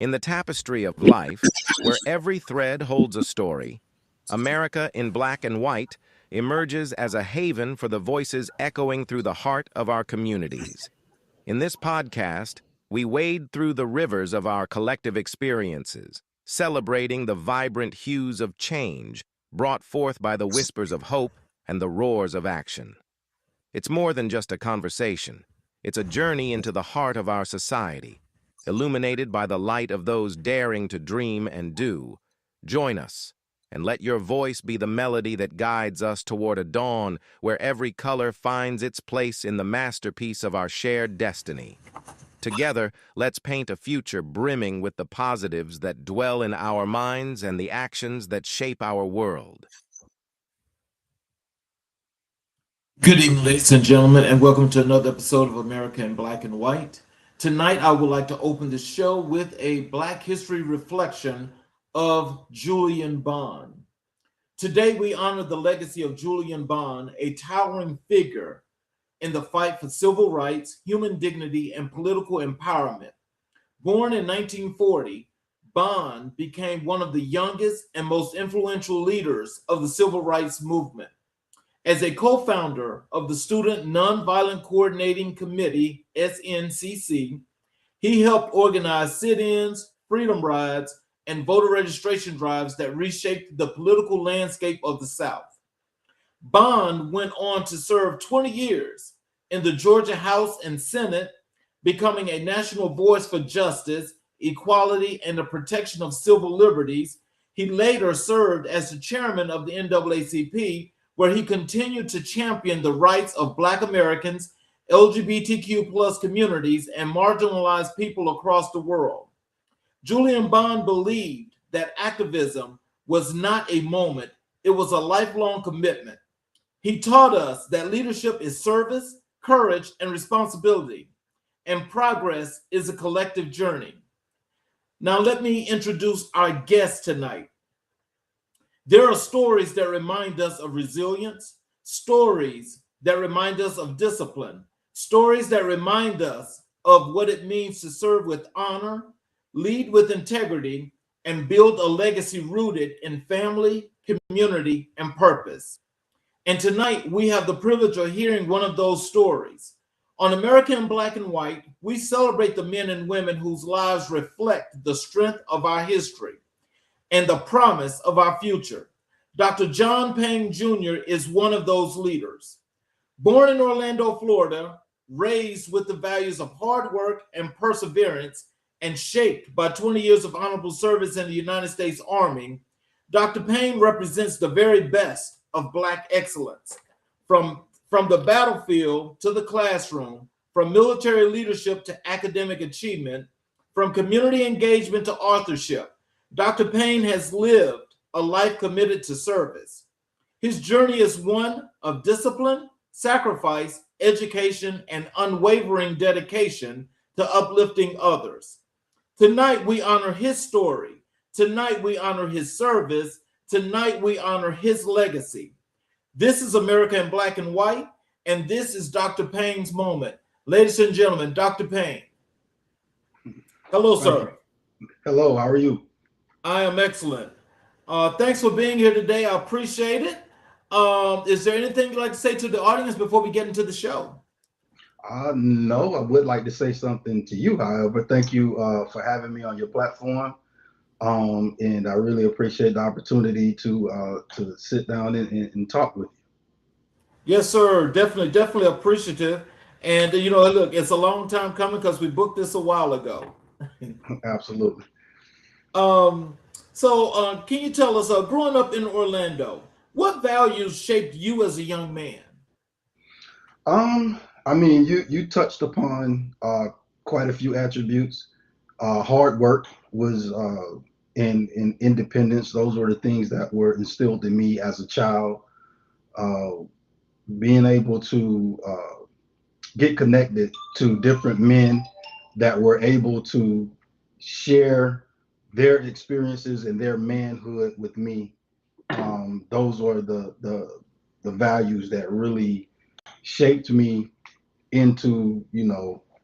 In the tapestry of life, where every thread holds a story, America in Black and White emerges as a haven for the voices echoing through the heart of our communities. In this podcast, we wade through the rivers of our collective experiences, celebrating the vibrant hues of change brought forth by the whispers of hope and the roars of action. It's more than just a conversation. It's a journey into the heart of our society, illuminated by the light of those daring to dream and do. Join us, and let your voice be the melody that guides us toward a dawn where every color finds its place in the masterpiece of our shared destiny. Together, let's paint a future brimming with the positives that dwell in our minds and the actions that shape our world. Good evening, ladies and gentlemen, and welcome to another episode of America in Black and White. Tonight, I would like to open the show with a Black history reflection of Julian Bond. Today, we honor the legacy of Julian Bond, a towering figure in the fight for civil rights, human dignity, and political empowerment. Born in 1940, Bond became one of the youngest and most influential leaders of the civil rights movement. As a co-founder of the Student Nonviolent Coordinating Committee, SNCC, he helped organize sit-ins, freedom rides, and voter registration drives that reshaped the political landscape of the South. Bond went on to serve 20 years in the Georgia House and Senate, becoming a national voice for justice, equality, and the protection of civil liberties. He later served as the chairman of the NAACP, where he continued to champion the rights of Black Americans, LGBTQ plus communities, and marginalized people across the world. Julian Bond believed that activism was not a moment, it was a lifelong commitment. He taught us that leadership is service, courage, and responsibility, and progress is a collective journey. Now, let me introduce our guest tonight. There are stories that remind us of resilience, stories that remind us of discipline, stories that remind us of what it means to serve with honor, lead with integrity, and build a legacy rooted in family, community, and purpose. And tonight, we have the privilege of hearing one of those stories. On America in Black and White, we celebrate the men and women whose lives reflect the strength of our history and the promise of our future. Dr. John Payne Jr. is one of those leaders. Born in Orlando, Florida, raised with the values of hard work and perseverance, and shaped by 20 years of honorable service in the United States Army, Dr. Payne represents the very best of Black excellence. From the battlefield to the classroom, from military leadership to academic achievement, from community engagement to authorship, Dr. Payne has lived a life committed to service. His journey is one of discipline, sacrifice, education, and unwavering dedication to uplifting others. Tonight, we honor his story. Tonight, we honor his service. Tonight, we honor his legacy. This is America in Black and White, and this is Dr. Payne's moment. Ladies and gentlemen, Dr. Payne. Hello, sir. Hello, how are you? I am excellent. Thanks for being here today. I appreciate it. Is there anything you'd like to say to the audience before we get into the show? No, I would like to say something to you, however. Thank you for having me on your platform. And I really appreciate the opportunity to sit down and talk with Yes, sir. Definitely appreciative. And look, it's a long time coming because we booked this a while ago. you. Absolutely. So can you tell us, growing up in Orlando, what values shaped you as a young man? I mean, you touched upon quite a few attributes. Hard work was in independence. Those were the things that were instilled in me as a child. Uh, Being able to get connected to different men that were able to share their experiences and their manhood with me. Those were the values that really shaped me into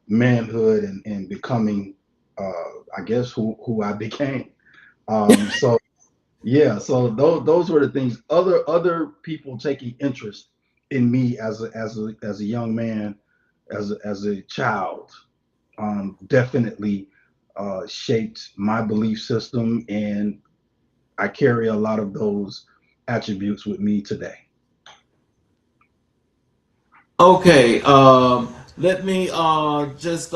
manhood and becoming I guess who I became. So yeah, so those were the things. Other people taking interest in me as a young man, as a child, definitely shaped my belief system, and I carry a lot of those attributes with me today. Okay, let me just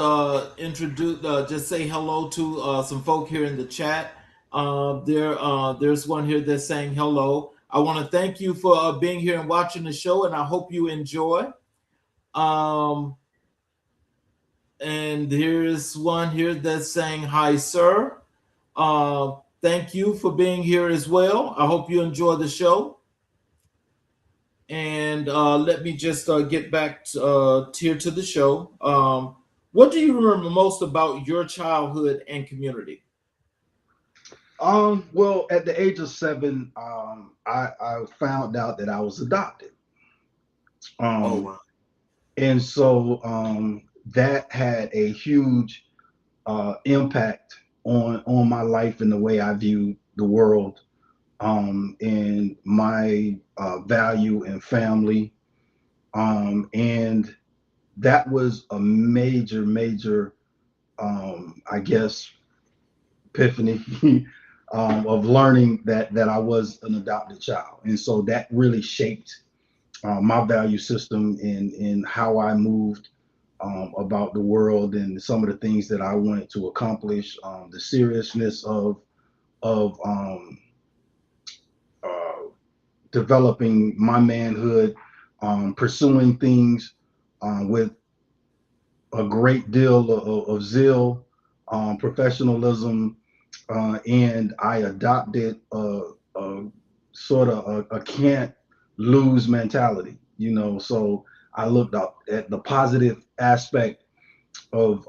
introduce, just say hello to some folk here in the chat. There's one here that's saying hello. I want to thank you for being here and watching the show, and I hope you enjoy. Um, and here's one here that's saying hi, sir. Thank you for being here as well. I hope you enjoy the show. And let me just get back here to the show. What do you remember most about your childhood and community? Well, at the age of 7, I found out that I was adopted. Oh, Um, wow. and so that had a huge impact on my life and the way I view the world, and my value and family. And that was a major, I guess, epiphany of learning that I was an adopted child. And so that really shaped my value system in how I moved about the world and some of the things that I wanted to accomplish, the seriousness of uh, developing my manhood, pursuing things with a great deal of zeal, professionalism, and I adopted a sort of a can't lose mentality. So I looked up at the positive aspect of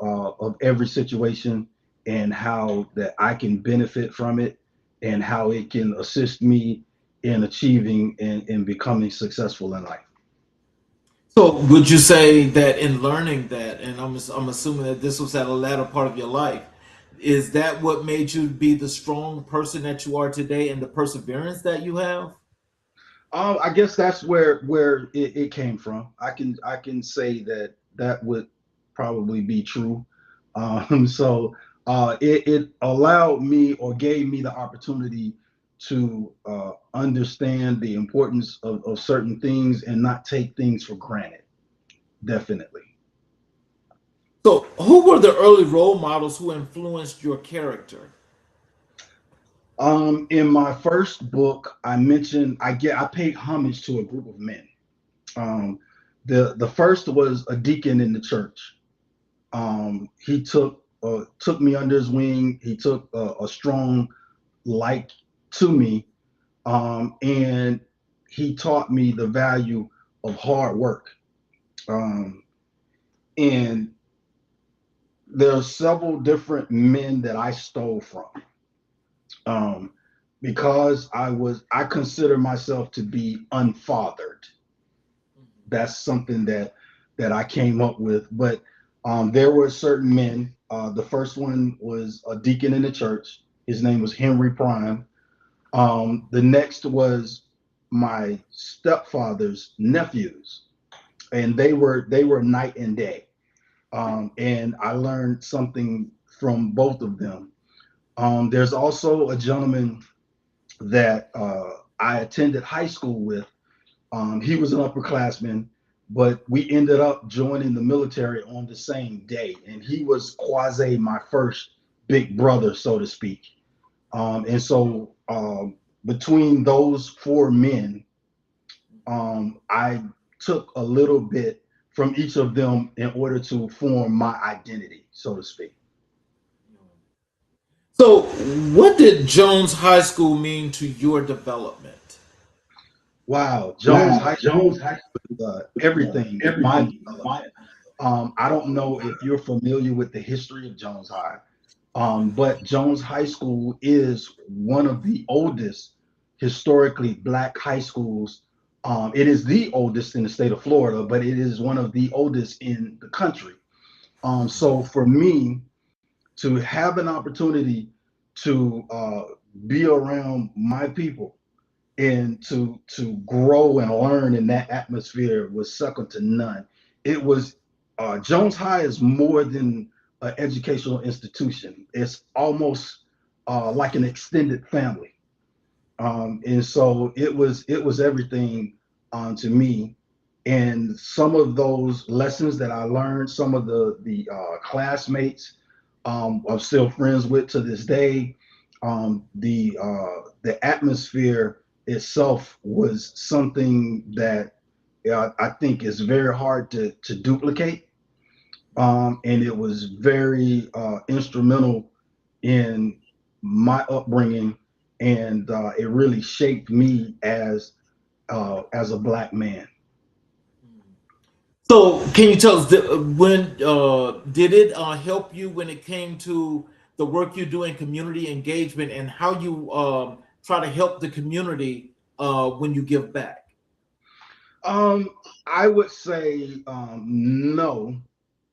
every situation and how that I can benefit from it and how it can assist me in achieving and becoming successful in life. So, would you say that in learning that, and I'm assuming that this was at a latter part of your life, is that what made you be the strong person that you are today and the perseverance that you have? I guess that's where it came from. I can say that would probably be true. So it allowed me or gave me the opportunity to understand the importance of certain things and not take things for granted. Definitely. So, who were the early role models who influenced your character? In my first book, I paid homage to a group of men. Um, the first was a deacon in the church. He took me under his wing. He took a strong like to me, and he taught me the value of hard work. Um, and there are several different men that I stole from, um, because I consider myself to be unfathered. That's something that I came up with. But there were certain men. The first one was a deacon in the church. His name was Henry Prime. The next was my stepfather's nephews, and they were night and day. And I learned something from both of them. There's also a gentleman that I attended high school with. He was an upperclassman, but we ended up joining the military on the same day, and he was quasi my first big brother, so to speak. And so between those four men, I took a little bit from each of them in order to form my identity, so to speak. So, what did Jones High School mean to your development? Wow, Jones Wow, High Jones School, High everything in my everything. development. I don't know if you're familiar with the history of Jones High, but Jones High School is one of the oldest historically black high schools. It is the oldest in the state of Florida, but it is one of the oldest in the country. So for me, to have an opportunity to be around my people and to grow and learn in that atmosphere was second to none. It was Jones High is more than an educational institution. It's almost like an extended family, and so it was everything to me. And some of those lessons that I learned, some of the classmates I'm still friends with to this day. The atmosphere itself was something that I think is very hard to duplicate, and it was very instrumental in my upbringing, and it really shaped me as a black man. So, can you tell us when did it help you when it came to the work you do in community engagement and how you try to help the community when you give back? Um, I would say no.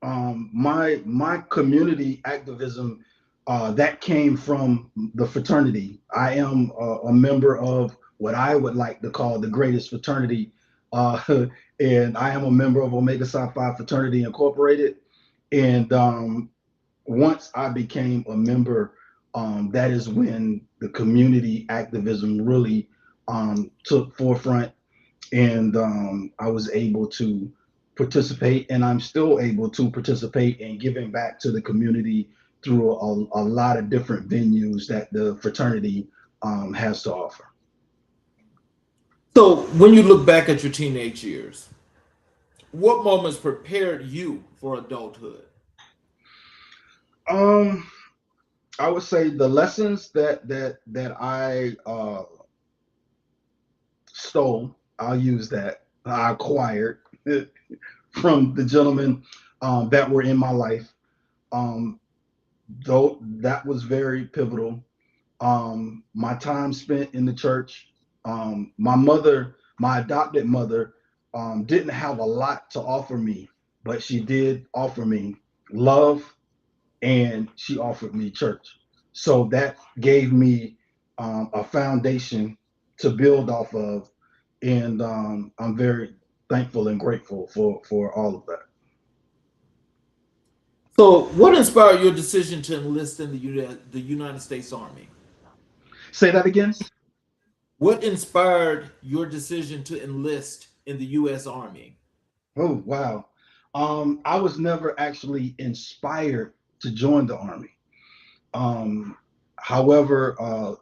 My community activism that came from the fraternity. I am a member of what I would like to call the greatest fraternity, and I am a member of Omega Psi Phi Fraternity Incorporated. And once I became a member, that is when the community activism really took forefront, and I was able to participate, and I'm still able to participate in giving back to the community through a lot of different venues that the fraternity has to offer. So, when you look back at your teenage years, what moments prepared you for adulthood? Um, I would say the lessons that I stole, I'll use that, I acquired from the gentlemen that were in my life. Um, though that was very pivotal. My time spent in the church. My mother, my adopted mother, didn't have a lot to offer me, but she did offer me love, and she offered me church. So that gave me a foundation to build off of, and I'm very thankful and grateful for all of that. So, what inspired your decision to enlist in the United States Army? Say that again. What inspired your decision to enlist in the U.S. Army? Oh, wow. I was never actually inspired to join the army. Um, however,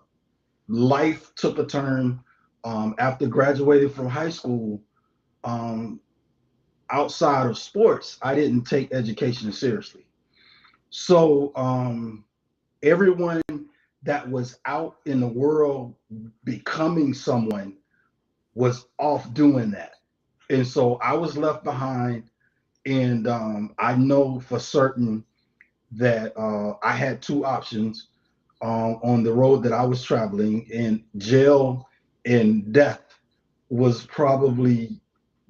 life took a turn after graduating from high school. Um, Outside of sports, I didn't take education seriously. So everyone that was out in the world becoming someone was off doing that. And so I was left behind. And I know for certain that I had two options on the road that I was traveling, and jail and death was probably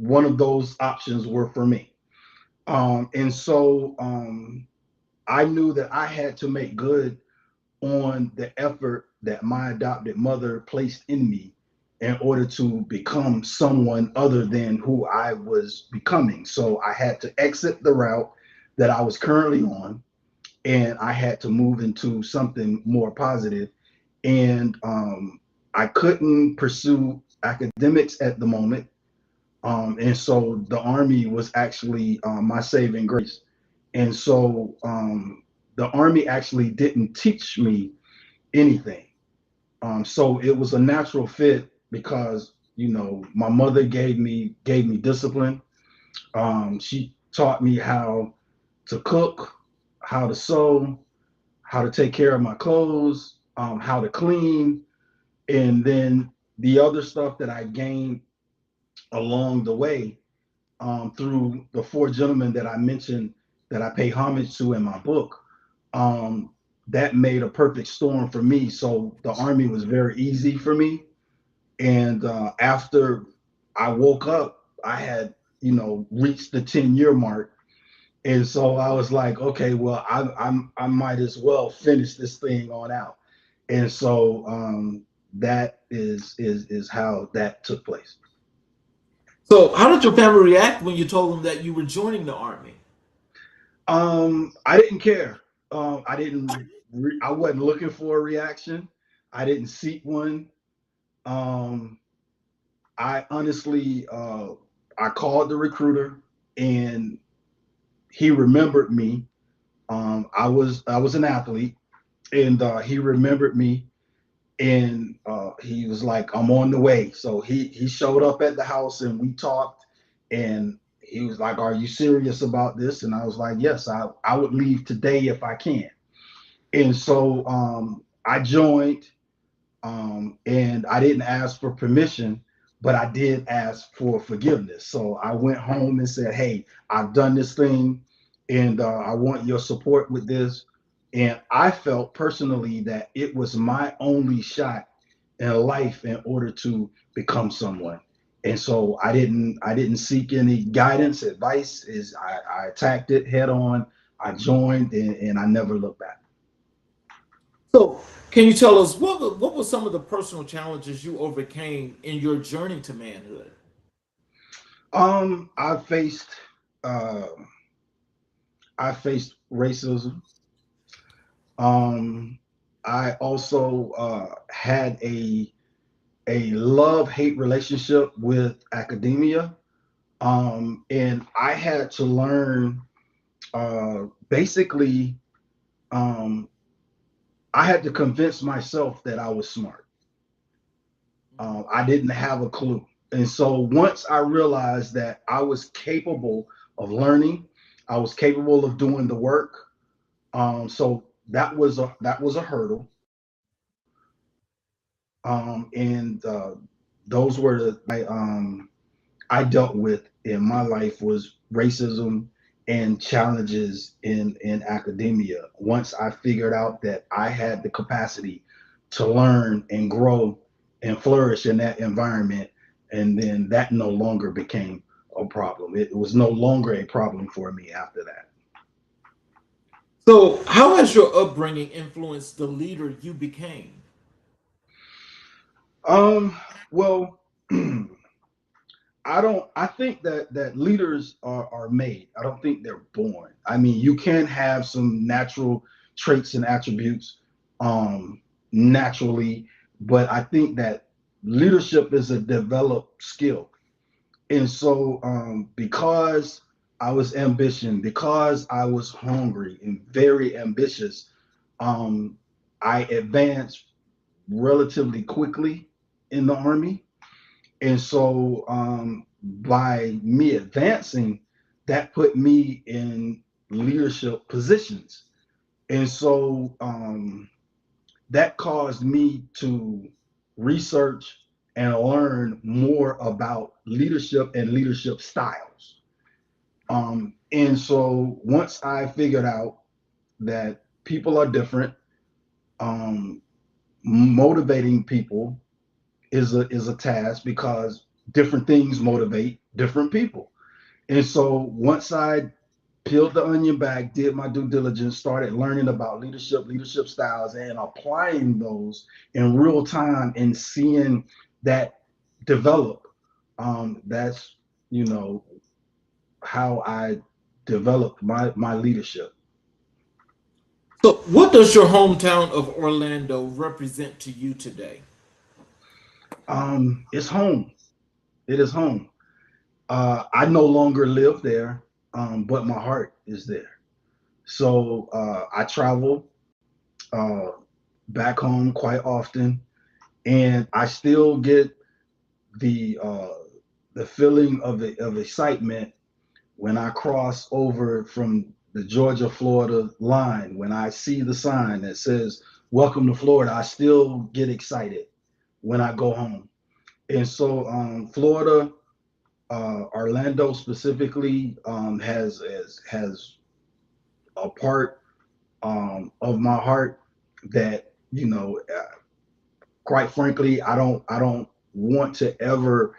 one of those options were for me. And so I knew that I had to make good on the effort that my adopted mother placed in me in order to become someone other than who I was becoming. So I had to exit the route that I was currently on, and I had to move into something more positive. And I couldn't pursue academics at the moment. And so the Army was actually my saving grace. And so the Army actually didn't teach me anything. So it was a natural fit because my mother gave me discipline. She taught me how to cook, how to sew, how to take care of my clothes, how to clean, and then the other stuff that I gained along the way through the four gentlemen that I mentioned that I pay homage to in my book. Um, that made a perfect storm for me. So the Army was very easy for me. And after I woke up, I had reached the 10-year mark, And so I was like, okay, well, I might as well finish this thing on out. And so that is how that took place. So, how did your family react when you told them that you were joining the army? I didn't care. I wasn't looking for a reaction. I didn't seek one. Um, I honestly, I called the recruiter, and he remembered me. I was an athlete, and he remembered me, and he was like, "I'm on the way." So he showed up at the house, and we talked, and he was like, "Are you serious about this?" And I was like, "Yes, I would leave today if I can." And so I joined, and I didn't ask for permission, but I did ask for forgiveness. So I went home and said, "Hey, I've done this thing, and I want your support with this." And I felt personally that it was my only shot in life in order to become someone. And so I didn't seek any guidance, advice. Is I attacked it head on. I joined, and I never looked back. So, can you tell us what were some of the personal challenges you overcame in your journey to manhood? I faced uh, I faced racism. Um, I also had a love hate relationship with academia, and I had to learn basically. Um, I had to convince myself that I was smart. I didn't have a clue, and so once I realized that I was capable of learning, I was capable of doing the work. So that was a hurdle, and those were I dealt with in my life was racism and challenges in academia. Once I figured out that I had the capacity to learn and grow and flourish in that environment, and then that no longer became a problem. It was no longer a problem for me after that. So, how has your upbringing influenced the leader you became? Um, well, I think that leaders are made. I don't think they're born. I mean, you can have some natural traits and attributes naturally, but I think that leadership is a developed skill. And so because I was ambition, because I was hungry and very ambitious, um I advanced relatively quickly in the army. And so by me advancing, that put me in leadership positions. And so that caused me to research and learn more about leadership and leadership styles. And so once I figured out that people are different, um, motivating people is a task because different things motivate different people. And so once I peeled the onion back, did my due diligence, started learning about leadership styles, and applying those in real time and seeing that develop. That's you know how I developed my leadership. So, what does your hometown of Orlando represent to you today? It's home. It is home. I no longer live there, but my heart is there. So I travel uh, back home quite often, and I still get the uh, the feeling of excitement when I cross over from the Georgia Florida line. When I see the sign that says "Welcome to Florida," I still get excited when I go home. And so Florida, Orlando specifically, has a part of my heart that quite frankly, I don't want to ever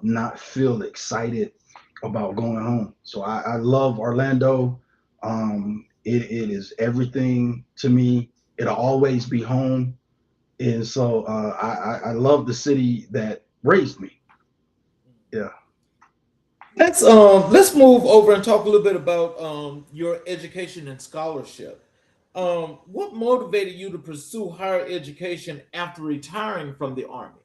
not feel excited about going home. So I love Orlando. It is everything to me. It'll always be home. And so I love the city that raised me. Yeah. Let's move over and talk a little bit about your education and scholarship. What motivated you to pursue higher education after retiring from the Army?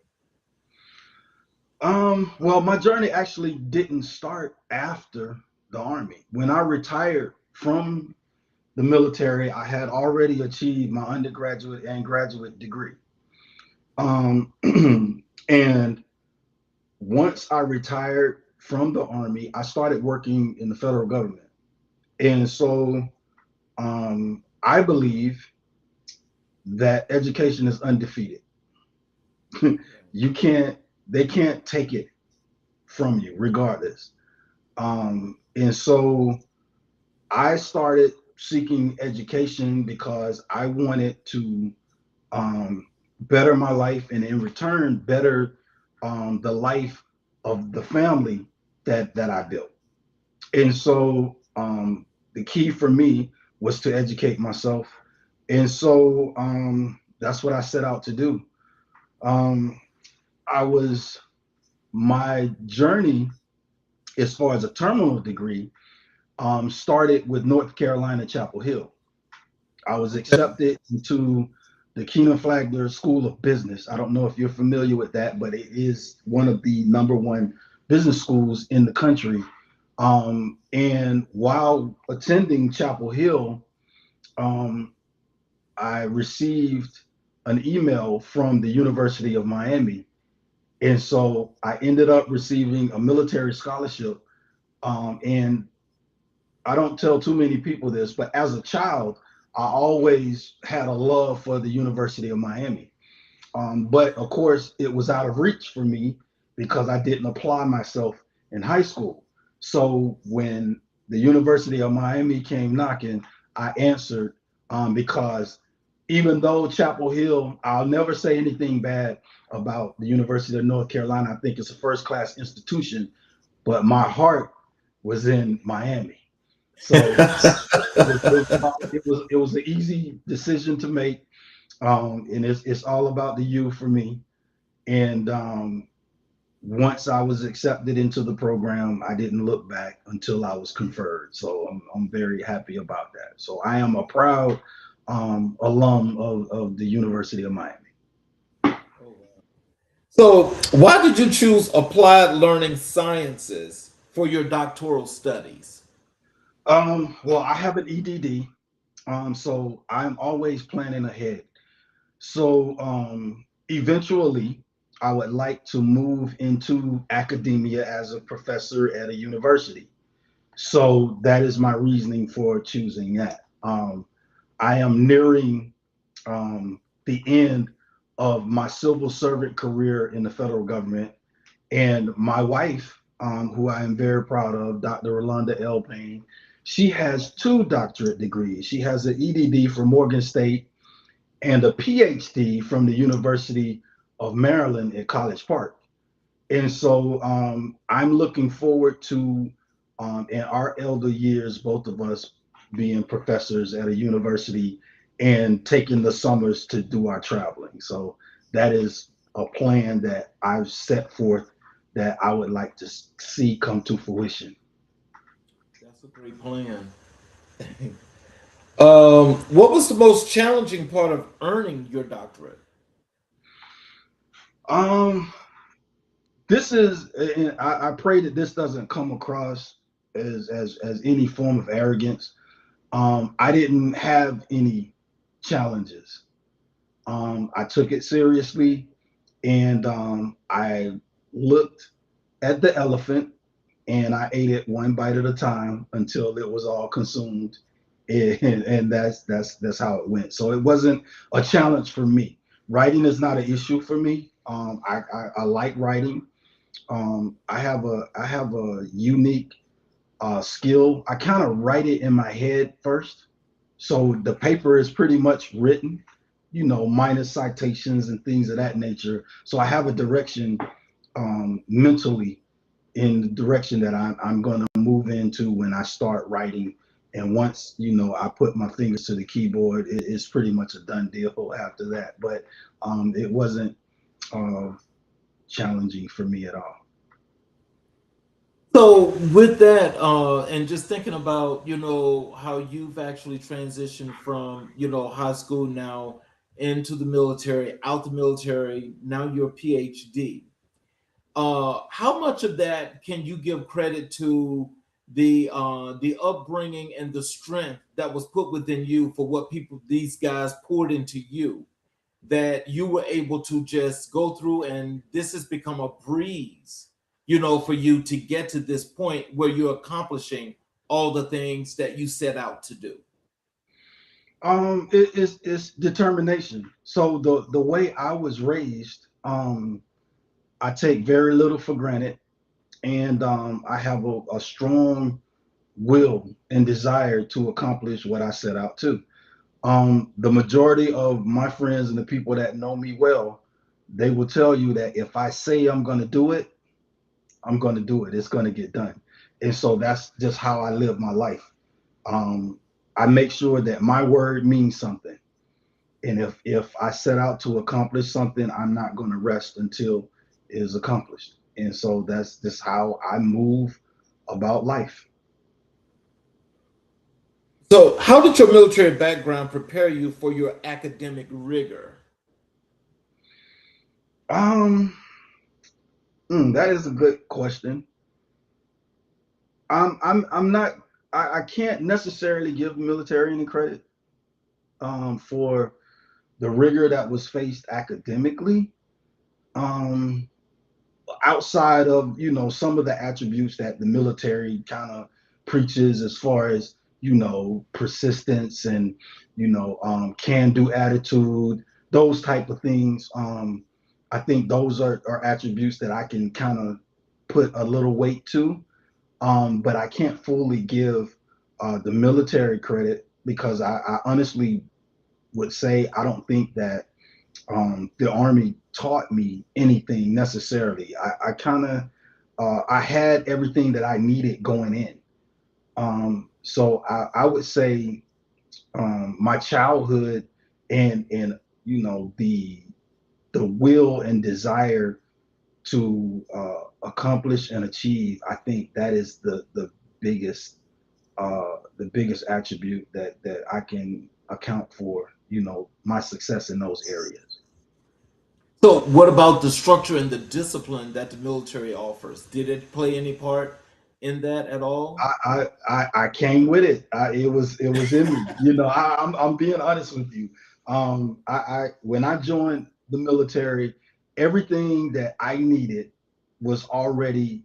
Well, my journey actually didn't start after the Army. When I retired from the military, I had already achieved my undergraduate and graduate degree. Um, and once I retired from the Army, I started working in the federal government. And so I believe that education is undefeated. You can't, they can't take it from you regardless. And so I started seeking education because I wanted to better my life and in return better the life of the family that I built. And so the key for me was to educate myself. And so that's what I set out to do. Um, I was my journey as far as a terminal degree started with North Carolina Chapel Hill. I was Okay. accepted into the Keenan Flagler School of Business. I don't know if you're familiar with that, but it is one of the number one business schools in the country. And while attending Chapel Hill, um, I received an email from the University of Miami. And so I ended up receiving a military scholarship. And I don't tell too many people this, but as a child, I always had a love for the University of Miami. But of course, it was out of reach for me because I didn't apply myself in high school. So when the University of Miami came knocking, I answered because even though Chapel Hill, I'll never say anything bad about the University of North Carolina. I think it's a first class institution, but my heart was in Miami. So it was an easy decision to make, and it's all about the U for me. And once I was accepted into the program, I didn't look back until I was conferred. So I'm very happy about that. So I am a proud alum of the University of Miami. So, why did you choose applied learning sciences for your doctoral studies? Well, I have an EDD, so I'm always planning ahead. So eventually, I would like to move into academia as a professor at a university. So that is my reasoning for choosing that. I am nearing the end of my civil servant career in the federal government, and my wife, who I am very proud of, Dr. Rolanda L. Payne, she has two doctorate degrees. She has an EDD from Morgan State and a PhD from the University of Maryland at College Park. And so I'm looking forward to, in our elder years, both of us being professors at a university and taking the summers to do our traveling. So that is a plan that I've set forth that I would like to see come to fruition. That's a great plan. What was the most challenging part of earning your doctorate? Um, this is, and I pray that this doesn't come across as any form of arrogance. I didn't have any challenges. I took it seriously, and I looked at the elephant and I ate it one bite at a time until it was all consumed, and that's how it went. So it wasn't a challenge for me. Writing is not an issue for me. I like writing. I have a unique skill. I kind of write it in my head first, so the paper is pretty much written, minus citations and things of that nature. So I have a direction mentally in the direction that I'm going to move into when I start writing. And once, I put my fingers to the keyboard, it's pretty much a done deal after that. But it wasn't uh, challenging for me at all. So with that, and just thinking about, how you've actually transitioned from, high school now into the military, out the military, now you're a PhD. How much of that can you give credit to the upbringing and the strength that was put within you for what these guys poured into you, that you were able to just go through, and this has become a breeze, for you to get to this point where you're accomplishing all the things that you set out to do? It's determination. So the way I was raised, I take very little for granted, and I have a strong will and desire to accomplish what I set out to. The majority of my friends and the people that know me well, they will tell you that if I say I'm going to do it, I'm going to do it. It's going to get done. And so that's just how I live my life. Um, I make sure that my word means something. And if I set out to accomplish something, I'm not going to rest until it is accomplished. And so that's just how I move about life. So how did your military background prepare you for your academic rigor? Um, that is a good question. I'm not. I can't necessarily give the military any credit for the rigor that was faced academically. Um, Outside of some of the attributes that the military kind of preaches, as far as persistence and can do attitude, those type of things. I think those are attributes that I can kind of put a little weight to, but I can't fully give the military credit, because I honestly would say I don't think that the Army taught me anything necessarily. I kind of I had everything that I needed going in. So I would say my childhood and the will and desire to accomplish and achieve. I think that is biggest the biggest attribute that I can account for. My success in those areas. So, what about the structure and the discipline that the military offers? Did it play any part in that at all? I came with it. It was in me. I'm being honest with you. I when I joined the military, everything that I needed was already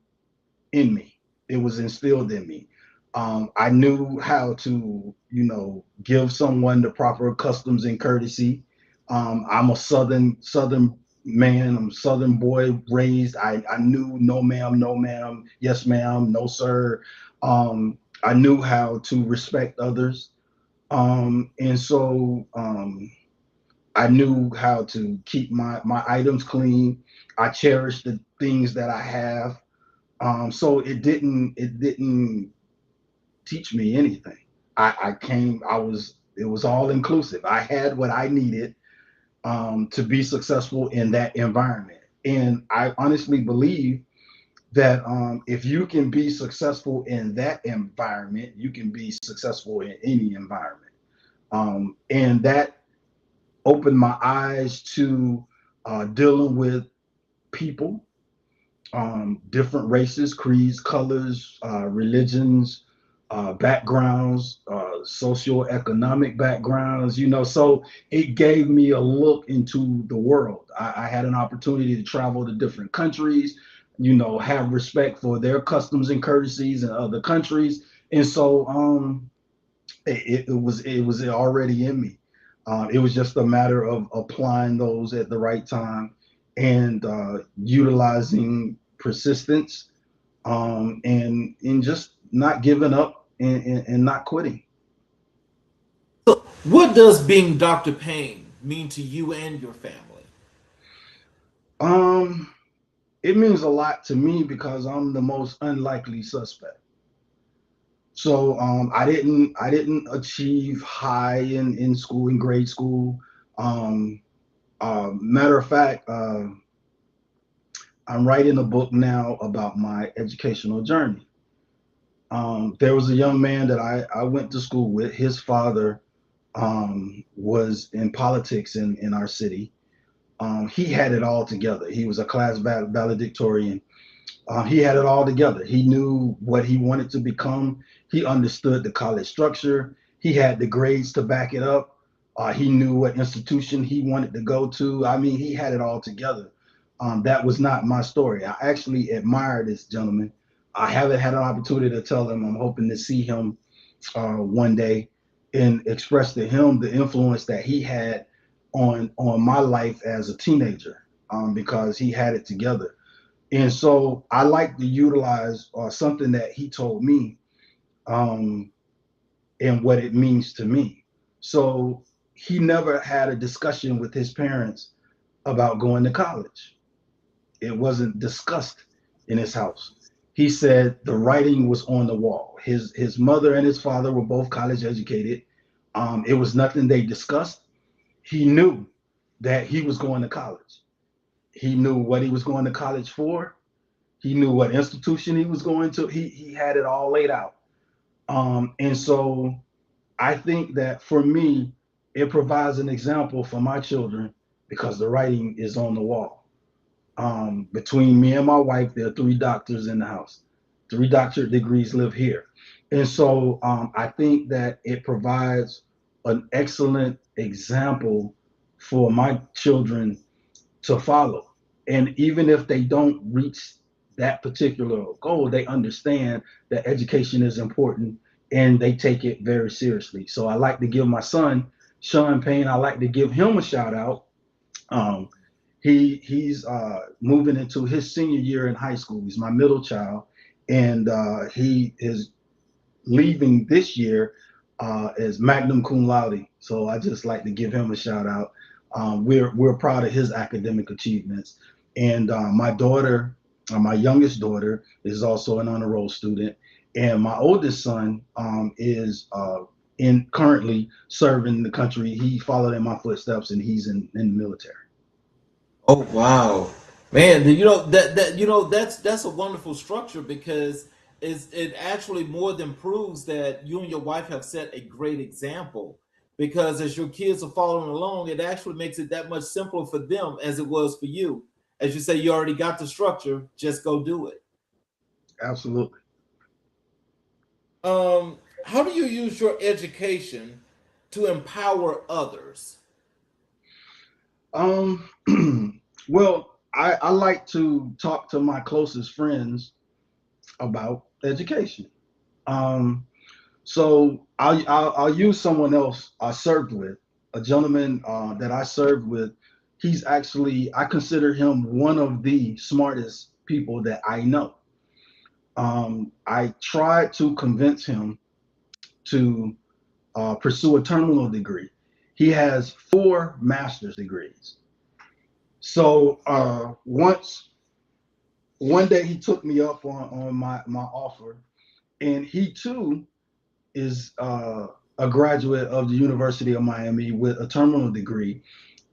in me. It was instilled in me. I knew how to, give someone the proper customs and courtesy. I'm a Southern man. I'm a Southern boy raised. I knew no ma'am, no ma'am, yes ma'am, no sir. I knew how to respect others. And so I knew how to keep my items clean. I cherish the things that I have. So it didn't teach me anything. I came, it was all inclusive. I had what I needed to be successful in that environment. And I honestly believe that if you can be successful in that environment, you can be successful in any environment. And that opened my eyes to dealing with people, different races, creeds, colors, religions, backgrounds, socioeconomic backgrounds, so it gave me a look into the world. I had an opportunity to travel to different countries, have respect for their customs and courtesies in other countries. And so it was already in me. It was just a matter of applying those at the right time and utilizing persistence, and just not giving up and not quitting. So, what does being Dr. Payne mean to you and your family? Um, It means a lot to me because I'm the most unlikely suspect. So I didn't achieve high in school, in grade school. Um, Matter of fact, I'm writing a book now about my educational journey. There was a young man that I went to school with. His father was in politics in our city. He had it all together. He was a class valedictorian. He had it all together. He knew what he wanted to become. He understood the college structure. He had the grades to back it up. He knew what institution he wanted to go to. I mean, he had it all together. That was not my story. I actually admire this gentleman. I haven't had an opportunity to tell him. I'm hoping to see him one day and express to him the influence that he had on my life as a teenager, because he had it together. And so I like to utilize something that he told me, um, and what it means to me. So he never had a discussion with his parents about going to college. It wasn't discussed in his house. He said the writing was on the wall. His mother and his father were both college educated. It was nothing they discussed. He knew that he was going to college. He knew what he was going to college for. He knew what institution he was going to. He had it all laid out. And so I think that for me, it provides an example for my children because the writing is on the wall. Between me and my wife, there are three doctors in the house. Three doctorate degrees live here. And so I think that it provides an excellent example for my children to follow. And even if they don't reach that particular goal, they understand that education is important and they take it very seriously. So I like to give my son, Sean Payne, I like to give him a shout out. Um, he's moving into his senior year in high school. He's my middle child, and he is leaving this year as magna cum laude. So I just like to give him a shout out. We're proud of his academic achievements, and my daughter, my youngest daughter, is also an honor roll student, and my oldest son is in currently serving the country. He followed in my footsteps, and he's in the military. Oh wow, man! You know that's a wonderful structure because it actually more than proves that you and your wife have set a great example. Because as your kids are following along, it actually makes it that much simpler for them as it was for you. As you say, you already got the structure; just go do it. Absolutely. How do you use your education to empower others? Um, well, I like to talk to my closest friends about education. Um, so I'll use someone else I served with, a gentleman that I served with. He's actually, I consider him one of the smartest people that I know. I tried to convince him to pursue a terminal degree. He has four master's degrees. So once one day he took me up on my offer, and he too is a graduate of the University of Miami with a terminal degree,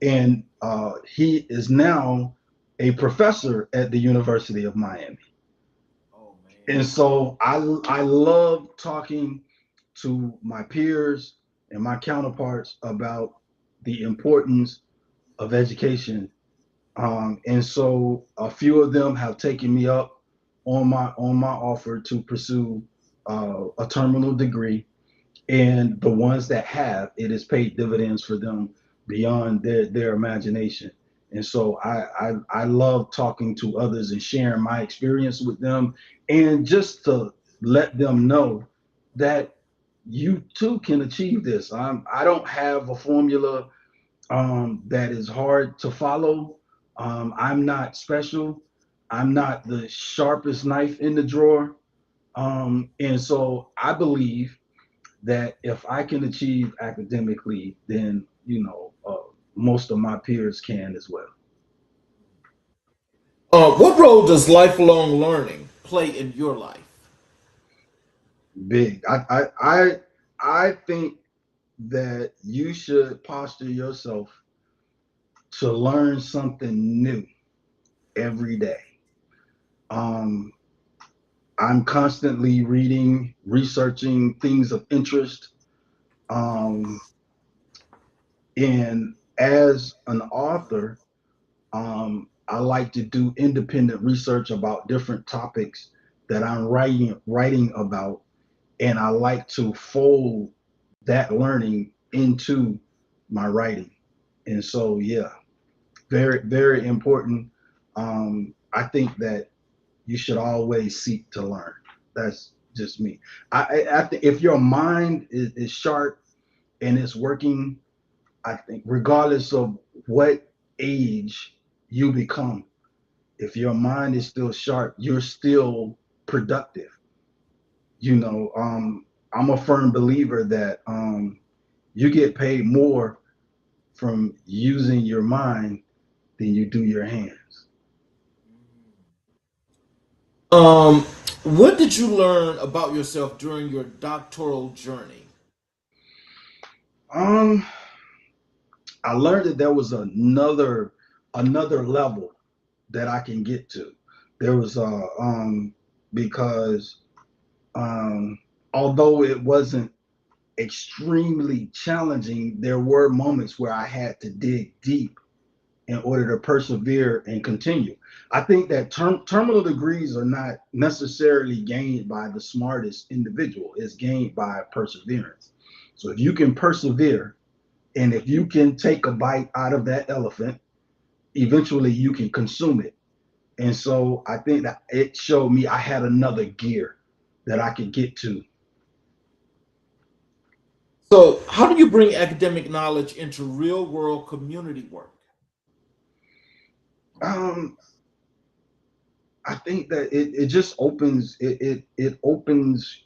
and he is now a professor at the University of Miami. Oh man. And so I love talking to my peers and my counterparts about the importance of education. And so a few of them have taken me up on my offer to pursue a terminal degree, and the ones that have, it has paid dividends for them beyond their imagination. And so I love talking to others and sharing my experience with them, and just to let them know that you too can achieve this. I don't have a formula that is hard to follow. I'm not special. I'm not the sharpest knife in the drawer. And so I believe that if I can achieve academically, then most of my peers can as well. What role does lifelong learning play in your life? Big. I think that you should posture yourself to learn something new every day. Um, I'm constantly reading, researching things of interest. Um, and as an author, I like to do independent research about different topics that I'm writing about, and I like to fold that learning into my writing. And so, yeah, very, very important. I think that you should always seek to learn. That's just me. I think if your mind is sharp and it's working, I think regardless of what age you become, if your mind is still sharp, you're still productive. You know, I'm a firm believer that you get paid more from using your mind than you do your hands. Um, what did you learn about yourself during your doctoral journey? Um, I learned that there was another level that I can get to. There was because um although it wasn't extremely challenging, there were moments where I had to dig deep in order to persevere and continue. I think that terminal degrees are not necessarily gained by the smartest individual, it's gained by perseverance. So if you can persevere and if you can take a bite out of that elephant, eventually you can consume it. And so I think that it showed me I had another gear that I could get to. So, how do you bring academic knowledge into real world community work? Um, I think that it just opens it opens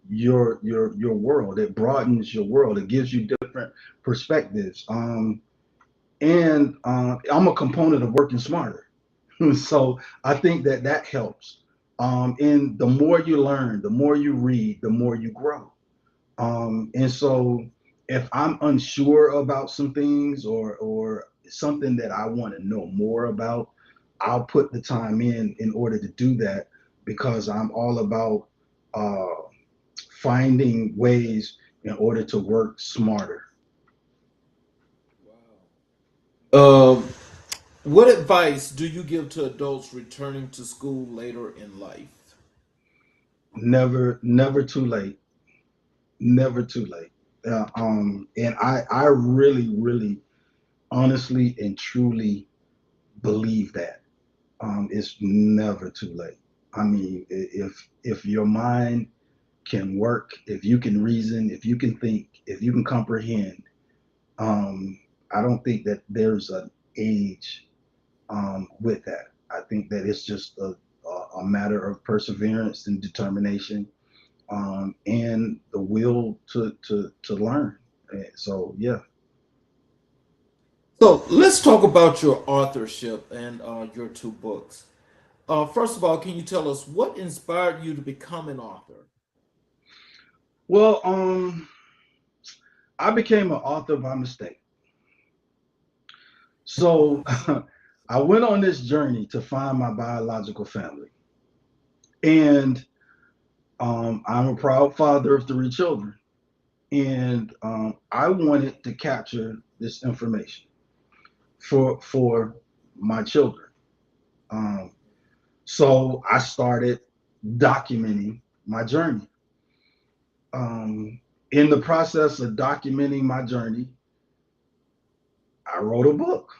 your world. It broadens your world. It gives you different perspectives. And I'm a component of working smarter. So I think that that helps. And the more you learn, the more you read, the more you grow. And so if I'm unsure about some things or something that I want to know more about, I'll put the time in order to do that because I'm all about uh, finding ways in order to work smarter. Um, what advice do you give to adults returning to school later in life? Never too late. Never too late. And I really, honestly and truly believe that it's never too late. I mean, if your mind can work, if you can reason, if you can think, if you can comprehend, I don't think that there's an age with that. I think that it's just a matter of perseverance and determination and the will to learn. So yeah. So, let's talk about your authorship and your two books. First of all, can you tell us what inspired you to become an author? Well, I became an author by mistake. So I went on this journey to find my biological family. And I'm a proud father of three children. And I wanted to capture this information for my children. Um, so I started documenting my journey. In the process of documenting my journey, I wrote a book.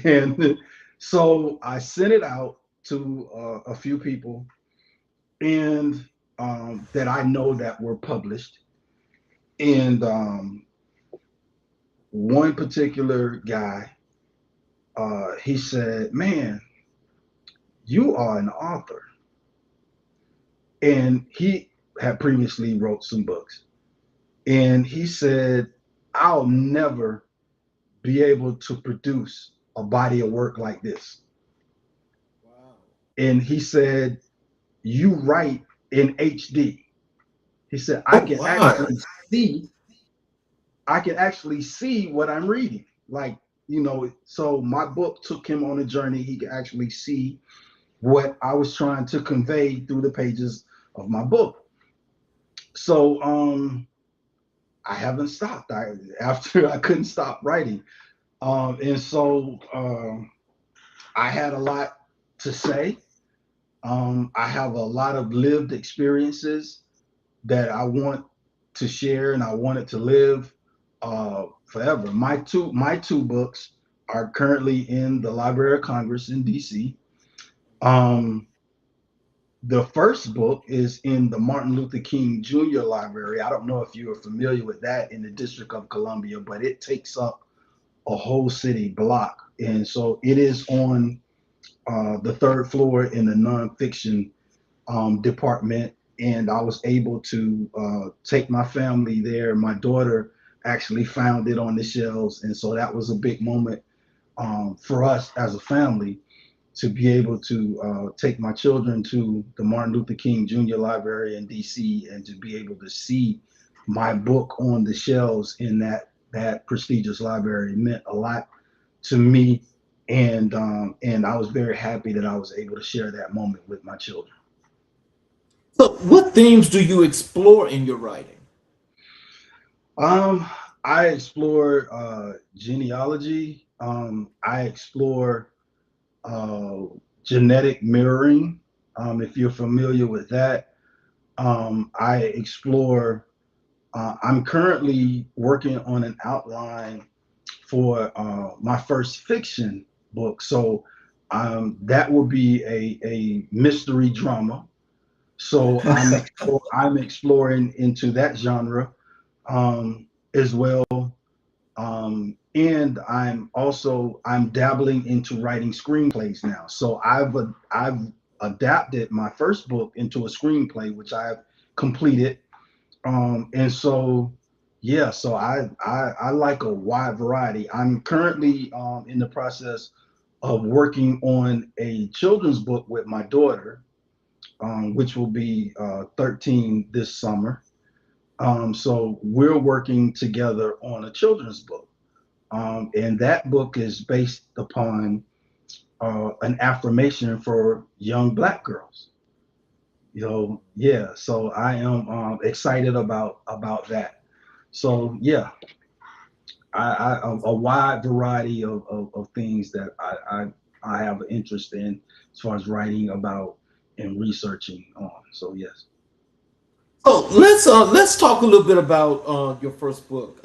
And so I sent it out to a few people and that I know that were published. And one particular guy, he said, "Man, you are an author." And he had previously wrote some books. And he said, "I'll never be able to produce a body of work like this." And he said, "You write in HD." He said, Oh wow. see, I can actually see what I'm reading. Like, so my book took him on a journey. He could actually see what I was trying to convey through the pages of my book. So I haven't stopped. After I couldn't stop writing. And so I had a lot to say. I have a lot of lived experiences that I want to share, and I want it to live forever. My two books are currently in the Library of Congress in D.C. Um, the first book is in the Martin Luther King Jr. Library. I don't know if you are familiar with that in the District of Columbia, but it takes up a whole city block, and so it is on the third floor in the nonfiction department, and I was able to take my family there. My daughter actually found it on the shelves, and so that was a big moment for us as a family to be able to take my children to the Martin Luther King Jr. Library in D.C. and to be able to see my book on the shelves in that prestigious library. It meant a lot to me, and I was very happy that I was able to share that moment with my children. So what themes do you explore in your writing? Um, I explore genealogy. I explore uh, genetic mirroring. If you're familiar with that, I explore. I'm currently working on an outline for my first fiction book, so that will be a mystery drama. So I'm exploring into that genre as well. And I'm dabbling into writing screenplays now. So I've adapted my first book into a screenplay, which I've completed. And so yeah, so I like a wide variety. I'm currently in the process of working on a children's book with my daughter, which will be 13 this summer. So we're working together on a children's book. And that book is based upon an affirmation for young Black girls. Yeah. So I am excited about that. So yeah, a wide variety of things that I have an interest in as far as writing about and researching on. So yes. So let's talk a little bit about your first book.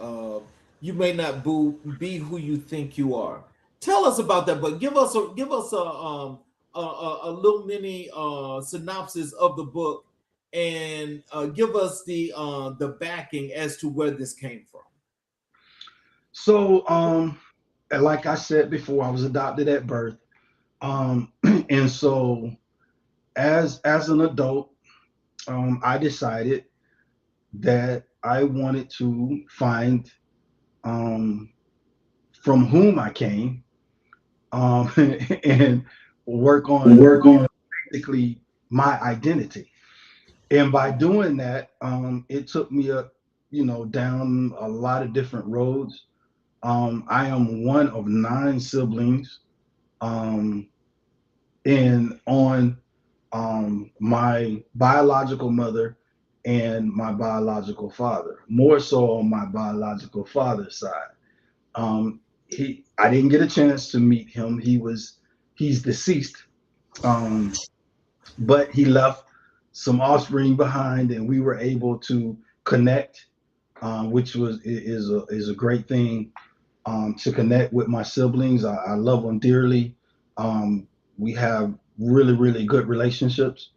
You may not be who you think you are. Tell us about that, but give us a little mini synopsis of the book, and give us the backing as to where this came from. So like I said before, I was adopted at birth. And so as an adult, I decided that I wanted to find um, from whom I came, and work on Work on. basically my identity. And by doing that, it took me down a lot of different roads. I am one of nine siblings, um, and on my biological mother and my biological father, more so on my biological father's side. I didn't get a chance to meet him. He's deceased, um, but he left some offspring behind, and we were able to connect, which is a great thing, to connect with my siblings. I love them dearly. We have really good relationships.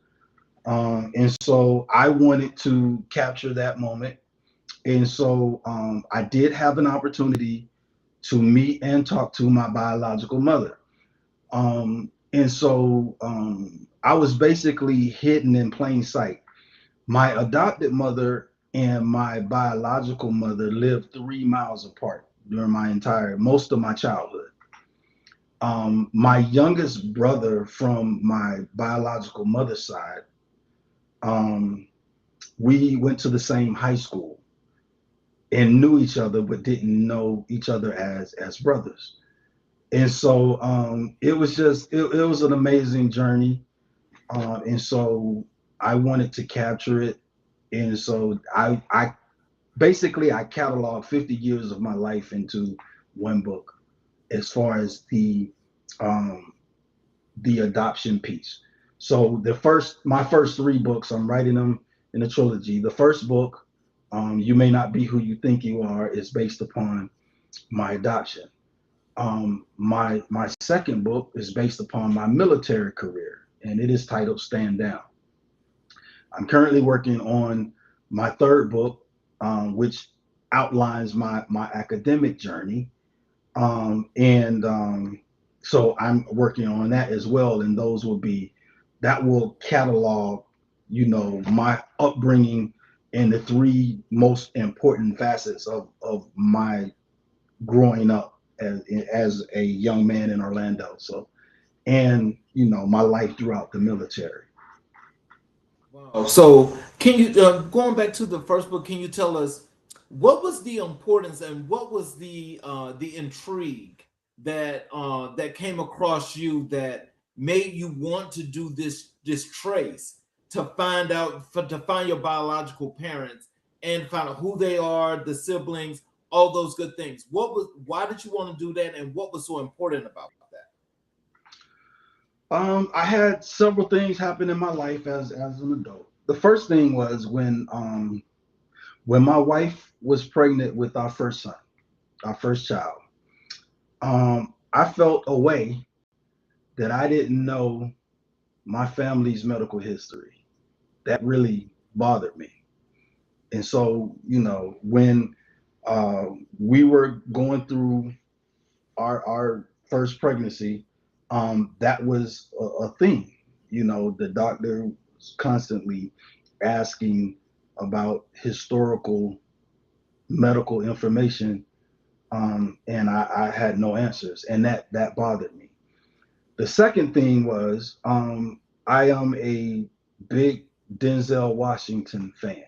And so I wanted to capture that moment. And so I did have an opportunity to meet and talk to my biological mother. And so I was basically hidden in plain sight. My adopted mother and my biological mother lived 3 miles apart during most of my childhood. My youngest brother from my biological mother's side, um, we went to the same high school and knew each other, but didn't know each other as brothers. And so it was just it was an amazing journey. And so I wanted to capture it. And so I basically I cataloged 50 years of my life into one book as far as um, the adoption piece. So my first three books, I'm writing them in a trilogy. The first book, You May Not Be Who You Think You Are, is based upon my adoption. My second book is based upon my military career, and it is titled Stand Down. I'm currently working on my third book, which outlines my academic journey, and so I'm working on that as well, and that will catalog, my upbringing and the three most important facets of my growing up as a young man in Orlando. So, and my life throughout the military. Wow. So, can you going back to the first book? Can you tell us what was the importance and what was the intrigue that came across you that made you want to do this trace to to find your biological parents and find out who they are, the siblings, all those good things. Why did you want to do that, and what was so important about that? I had several things happen in my life as an adult. The first thing was when my wife was pregnant with our first son, our first child. I felt a way that I didn't know my family's medical history. That really bothered me. And so, when we were going through our first pregnancy, that was a thing. The doctor was constantly asking about historical medical information, and I had no answers, and that bothered me. The second thing was I am a big Denzel Washington fan.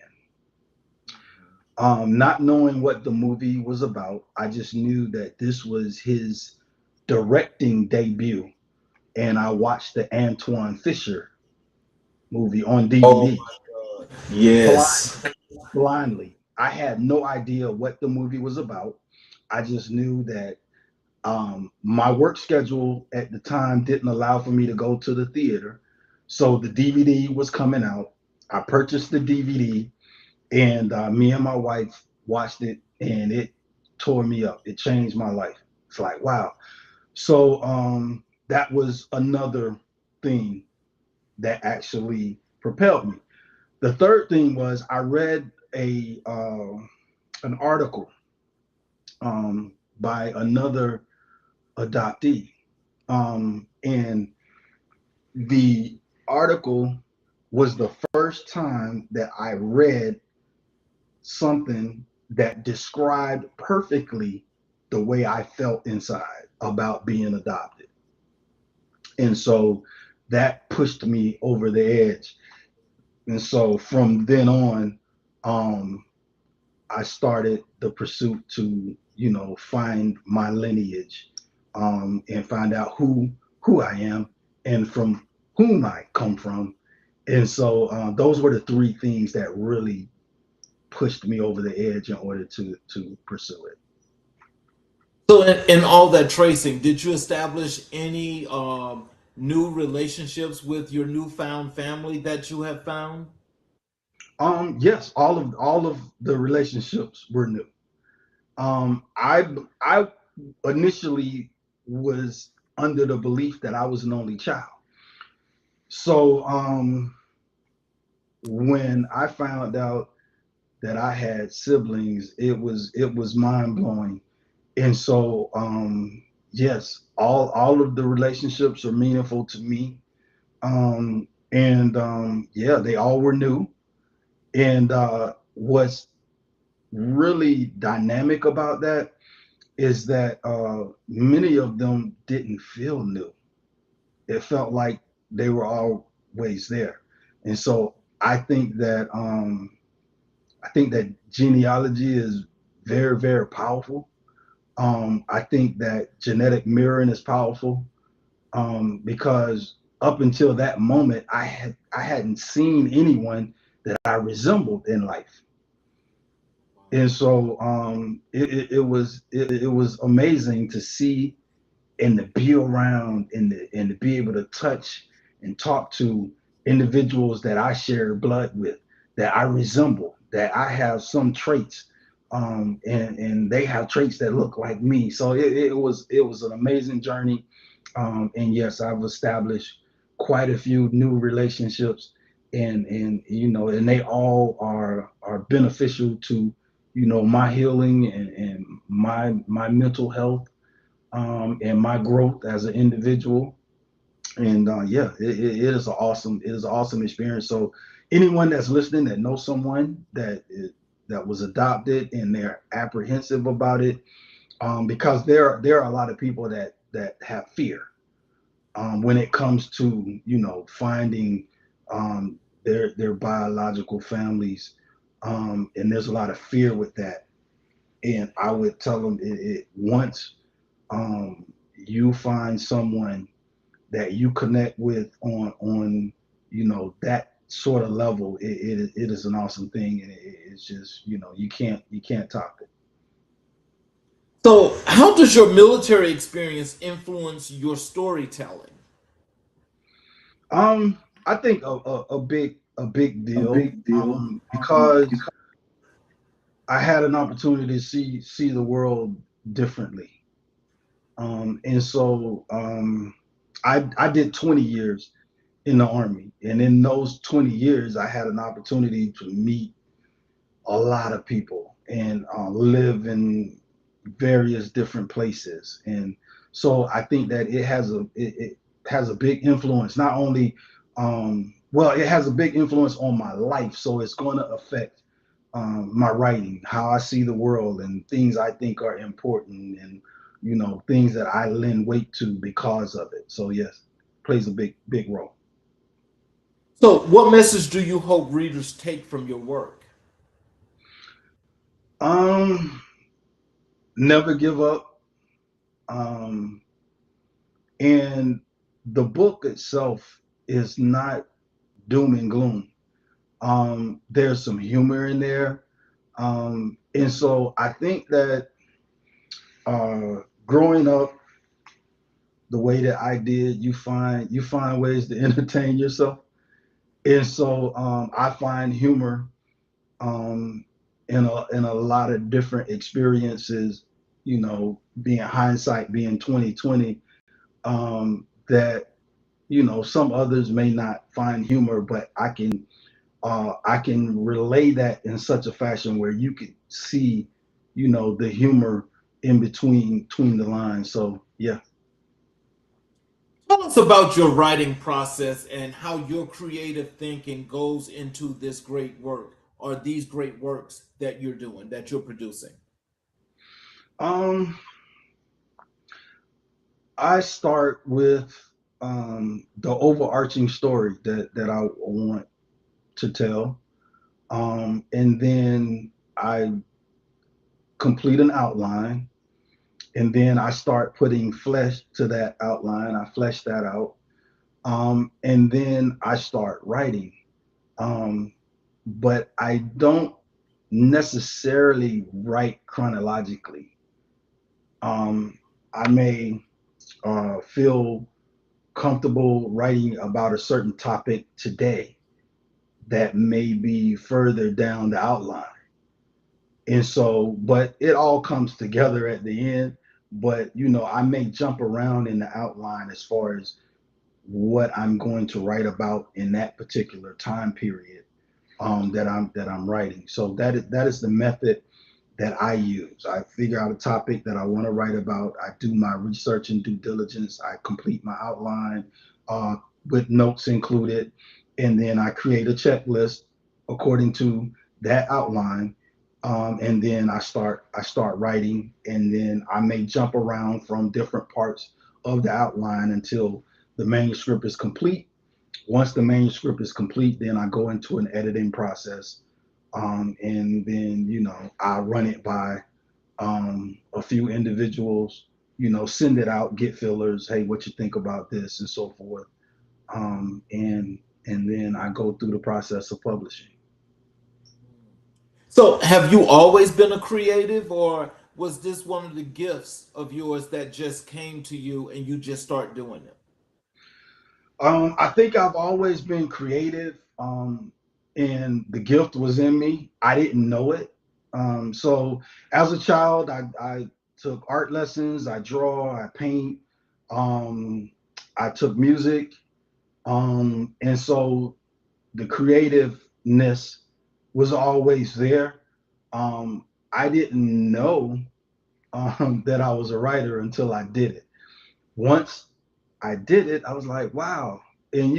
Not knowing what the movie was about, I just knew that this was his directing debut, and I watched the Antoine Fisher movie on Oh DVD my God. blind, Yes. blindly. I had no idea what the movie was about. I just knew that my work schedule at the time didn't allow for me to go to the theater, so the DVD was coming out. I purchased the DVD, and me and my wife watched it, and it tore me up. It changed my life. It's like, wow. So that was another thing that actually propelled me. The third thing was I read an article by another adoptee, and the article was the first time that I read something that described perfectly the way I felt inside about being adopted. And so that pushed me over the edge. And so from then on, um, I started the pursuit to, find my lineage, and find out who I am and from whom I come from. And so those were the three things that really pushed me over the edge in order to pursue it. So, in all that tracing, did you establish any new relationships with your newfound family that you have found? Yes, all of the relationships were new. I initially was under the belief that I was an only child. So when I found out that I had siblings, it was mind blowing. And so yes, all of the relationships are meaningful to me. And yeah, they all were new. And what's really dynamic about that is that many of them didn't feel new. It felt like they were always there. And so I think that genealogy is very, very powerful. I think that genetic mirroring is powerful, because up until that moment, I hadn't seen anyone that I resembled in life. And so it was amazing to see and to be around and to be able to touch and talk to individuals that I share blood with, that I resemble, that I have some traits, and they have traits that look like me. So it was an amazing journey, and yes, I've established quite a few new relationships, and you know, and they all are beneficial to, you know, my healing and my mental health, and my growth as an individual. And yeah, it is an awesome experience. So anyone that's listening that knows someone that was adopted and they're apprehensive about it, because there are a lot of people that have fear, when it comes to, you know, finding, their biological families, and there's a lot of fear with that. And I would tell them, once, you find someone that you connect with on, you know, that sort of level, it is an awesome thing, and it's just, you know, you can't top it. So, how does your military experience influence your storytelling? I think a big A deal, big deal. because I had an opportunity to see the world differently. And so, I did 20 years in the army, and in those 20 years I had an opportunity to meet a lot of people and live in various different places. And so I think that it has a big influence, not only, well, it has a big influence on my life, so it's going to affect, my writing, how I see the world, and things I think are important, and, you know, things that I lend weight to because of it. So yes, plays a big role. So, what message do you hope readers take from your work? um Never give up. um and the book itself is not doom and gloom. There's some humor in there, and so I think that, growing up the way that I did, you find ways to entertain yourself. And so, I find humor, um, in a lot of different experiences. You know, being hindsight, being 2020, that, you know, some others may not find humor, but I can relay that in such a fashion where you could see, you know, the humor in between the lines. So yeah. Tell us about your writing process and how your creative thinking goes into this great work or these great works that you're doing, that you're producing. um I start with, the overarching story that I want to tell, and then I complete an outline, and then I start putting flesh to that outline. I flesh that out, and then I start writing. Um, but I don't necessarily write chronologically. Um, I may, feel comfortable writing about a certain topic today that may be further down the outline. And so, but it all comes together at the end. But, you know, I may jump around in the outline as far as what I'm going to write about in that particular time period, that I'm writing. So that is the method that I use. I figure out a topic that I want to write about. I do my research and due diligence. I complete my outline, uh, with notes included, and then I create a checklist according to that outline. And then I start writing, and then I may jump around from different parts of the outline until the manuscript is complete. Once the manuscript is complete, then I go into an editing process, and then I run it by a few individuals, send it out, get fillers. Hey, what you think about this, and so forth. And then I go through the process of publishing. So, have you always been a creative, or was this one of the gifts of yours that just came to you and you just start doing it? I think I've always been creative, and the gift was in me. I didn't know it. So as a child, I took art lessons. I draw. I paint. Um, I took music, and so the creativeness was always there. I didn't know that I was a writer until I did it. Once I did it, I was like, wow. And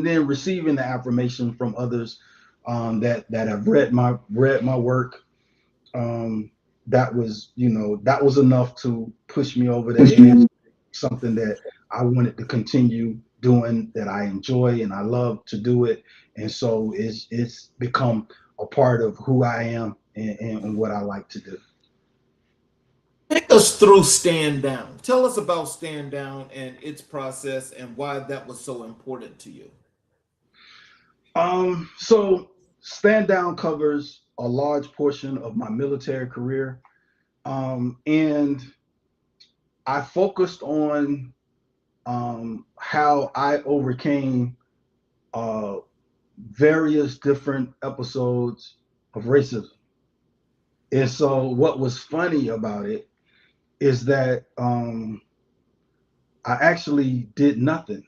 then receiving the affirmation from others, that have read my work, um, that was enough to push me over the edge. Something that I wanted to continue doing, that I enjoy and I love to do it, and so it's become a part of who I am, and what I like to do. Take us through Stand Down. Tell us about Stand Down and its process and why that was so important to you. So Stand Down covers a large portion of my military career. And I focused on how I overcame uh, various different episodes of racism. And so, what was funny about it is that I actually did nothing.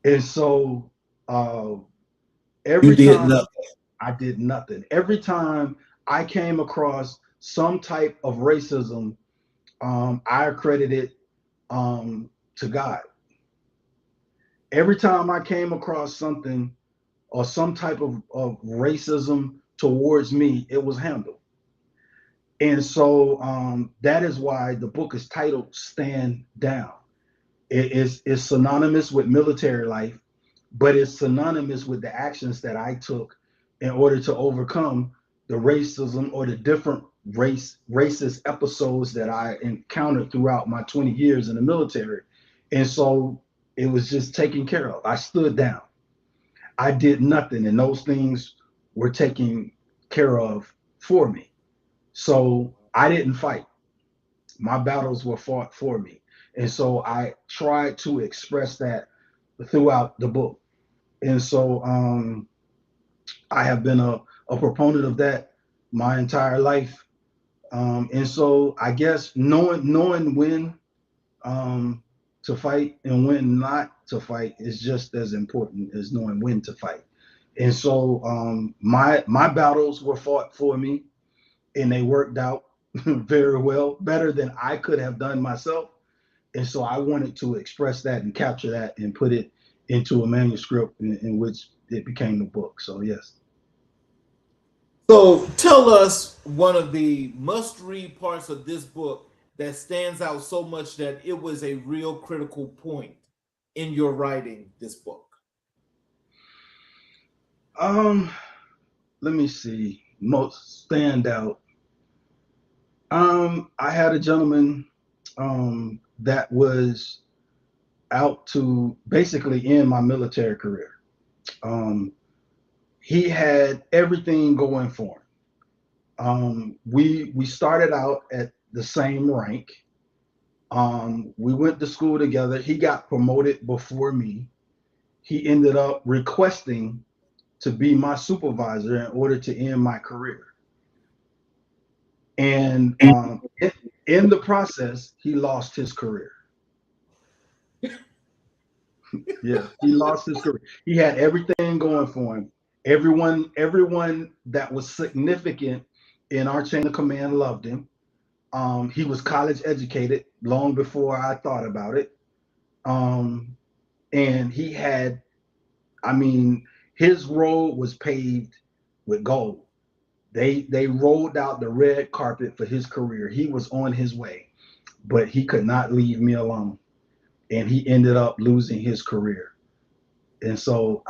And so, uh, You every did time nothing. I did nothing, every time I came across some type of racism, I accredit it to God. Every time I came across something or some type of racism towards me, it was handled. And so that is why the book is titled Stand Down. It's synonymous with military life, but it's synonymous with the actions that I took in order to overcome the racism or the different racist episodes that I encountered throughout my 20 years in the military. And so it was just taken care of. I stood down. I did nothing, and those things were taken care of for me. So I didn't fight. My battles were fought for me. And so I tried to express that throughout the book. And so I have been a proponent of that my entire life. And so I guess knowing when um, to fight and when not to fight is just as important as knowing when to fight. And so my battles were fought for me, and they worked out very well, better than I could have done myself. And so I wanted to express that and capture that and put it into a manuscript in which it became the book. So yes. So, tell us one of the must read parts of this book that stands out so much that it was a real critical point in your writing this book. Um, Let me see. Most standout. I had a gentleman that was out to basically end my military career. Um, he had everything going for him. We started out at the same rank. We went to school together. He got promoted before me. He ended up requesting to be my supervisor in order to end my career. And in the process, he lost his career. Yeah, he lost his career. He had everything going for him. Everyone that was significant in our chain of command loved him. He was college educated long before I thought about it. Um, and he had, I mean, his road was paved with gold. They rolled out the red carpet for his career. He was on his way, but he could not leave me alone, and he ended up losing his career. And so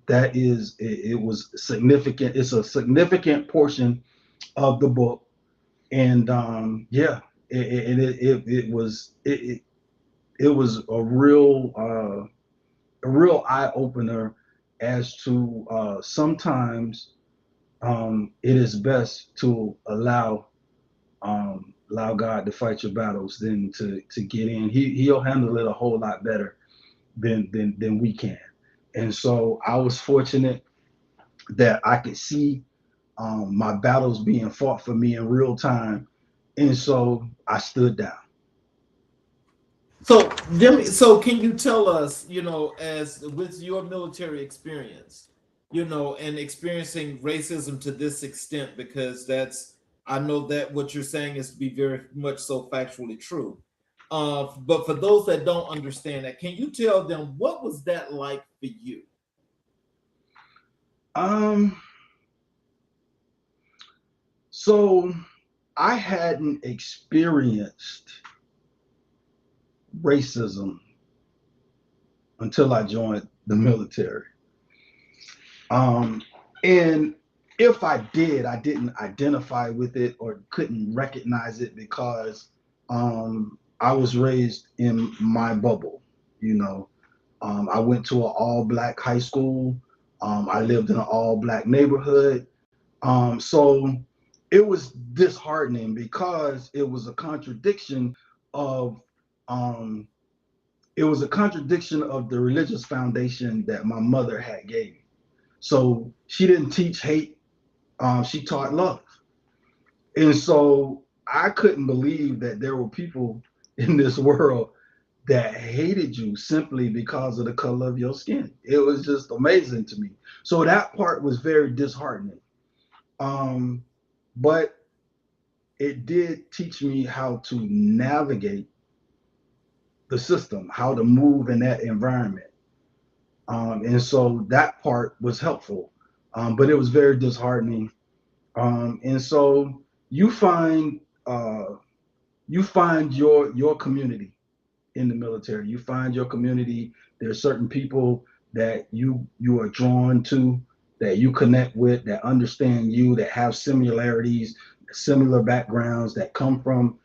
that is it was significant. It's a significant portion of the book, and yeah, it was a real eye opener as to sometimes it is best to allow God to fight your battles than to get in. He'll handle it a whole lot better than we can. And so I was fortunate that I could see my battles being fought for me in real time, and so I stood down. So, Demi, so can you tell us, as with your military experience, and experiencing racism to this extent, because I know that what you're saying is to be very much so factually true. But for those that don't understand that, can you tell them what was that like for you? Um, so I hadn't experienced racism until I joined the military. And if I did, I didn't identify with it or couldn't recognize it because I was raised in my bubble. You know, I went to an all black high school. I lived in an all black neighborhood. So it was disheartening because it was a contradiction of um, the religious foundation that my mother had gave me. So she didn't teach hate, she taught love. And so I couldn't believe that there were people in this world that hated you simply because of the color of your skin. It was just amazing to me. So that part was very disheartening. Um, but it did teach me how to navigate the system, how to move in that environment. And so that part was helpful, but it was very disheartening. And so you find uh, your community in the military. You find your community. There are certain people that you are drawn to, that you connect with, that understand you, that have similarities, similar backgrounds, that come from,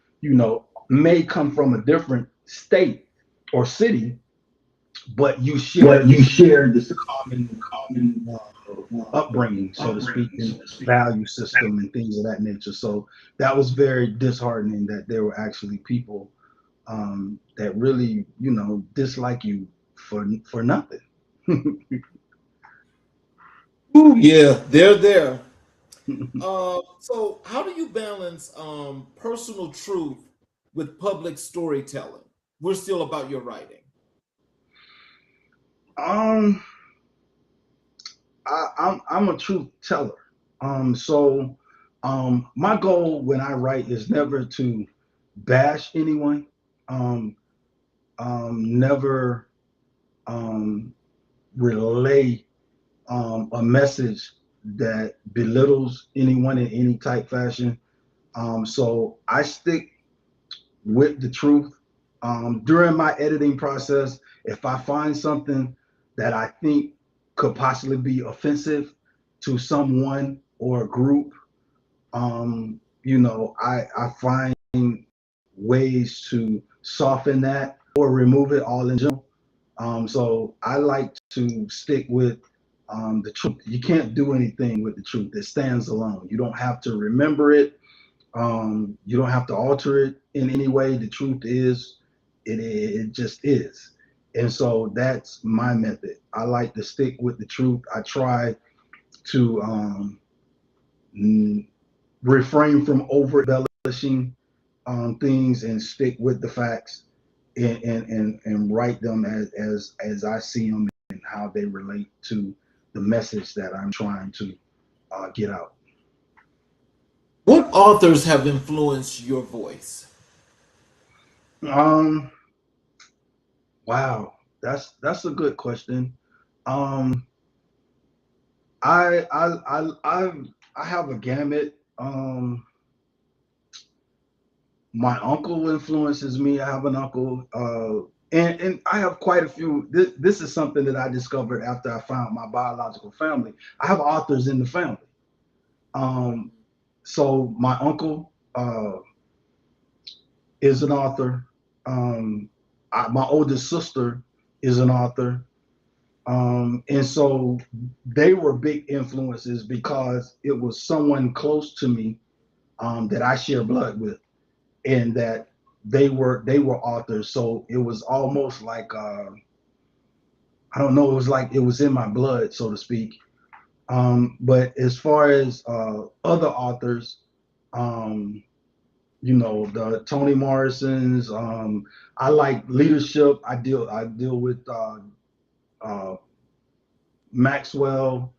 may come from a different state or city, but you share this common upbringing, so to speak, and value system and things of that nature. So that was very disheartening that there were actually people that really, dislike you for nothing. Ooh, yeah, they're there. So how do you balance personal truth with public storytelling? We're still about your writing. um, I'm a truth teller. So my goal when I write is never to bash anyone. Um, Never um, relay a message that belittles anyone in any type fashion. So I stick with the truth. During my editing process, if I find something that I think could possibly be offensive to someone or a group, I find ways to soften that or remove it all in general. So I like to stick with the truth. You can't do anything with the truth. It stands alone. You don't have to remember it. You don't have to alter it in any way. The truth is, it just is. And so that's my method. I like to stick with the truth. I try to refrain from over embellishing things and stick with the facts and write them as I see them and how they relate to the message that I'm trying to get out. What authors have influenced your voice? Um, wow, that's a good question. Um, I I have a gamut. My uncle influences me. I have an uncle, and I have quite a few. This is something that I discovered after I found my biological family. I have authors in the family. Um, so my uncle is an author. My oldest sister is an author. And so they were big influences because it was someone close to me that I share blood with, and that they were authors. So it was almost like I don't know. It was like it was in my blood, so to speak. But as far as other authors, um, the Toni Morrisons. I like leadership. I deal with uh, Maxwell,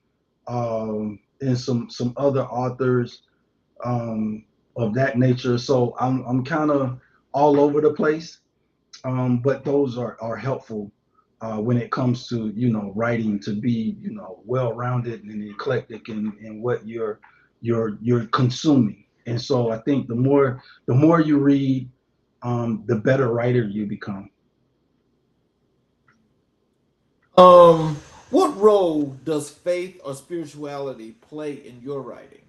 and some other authors of that nature. So I'm kind of all over the place, but those are helpful when it comes to writing, to be well-rounded and eclectic in what you're consuming. And so I think the more you read, the better writer you become. Um, what role does faith or spirituality play in your writing?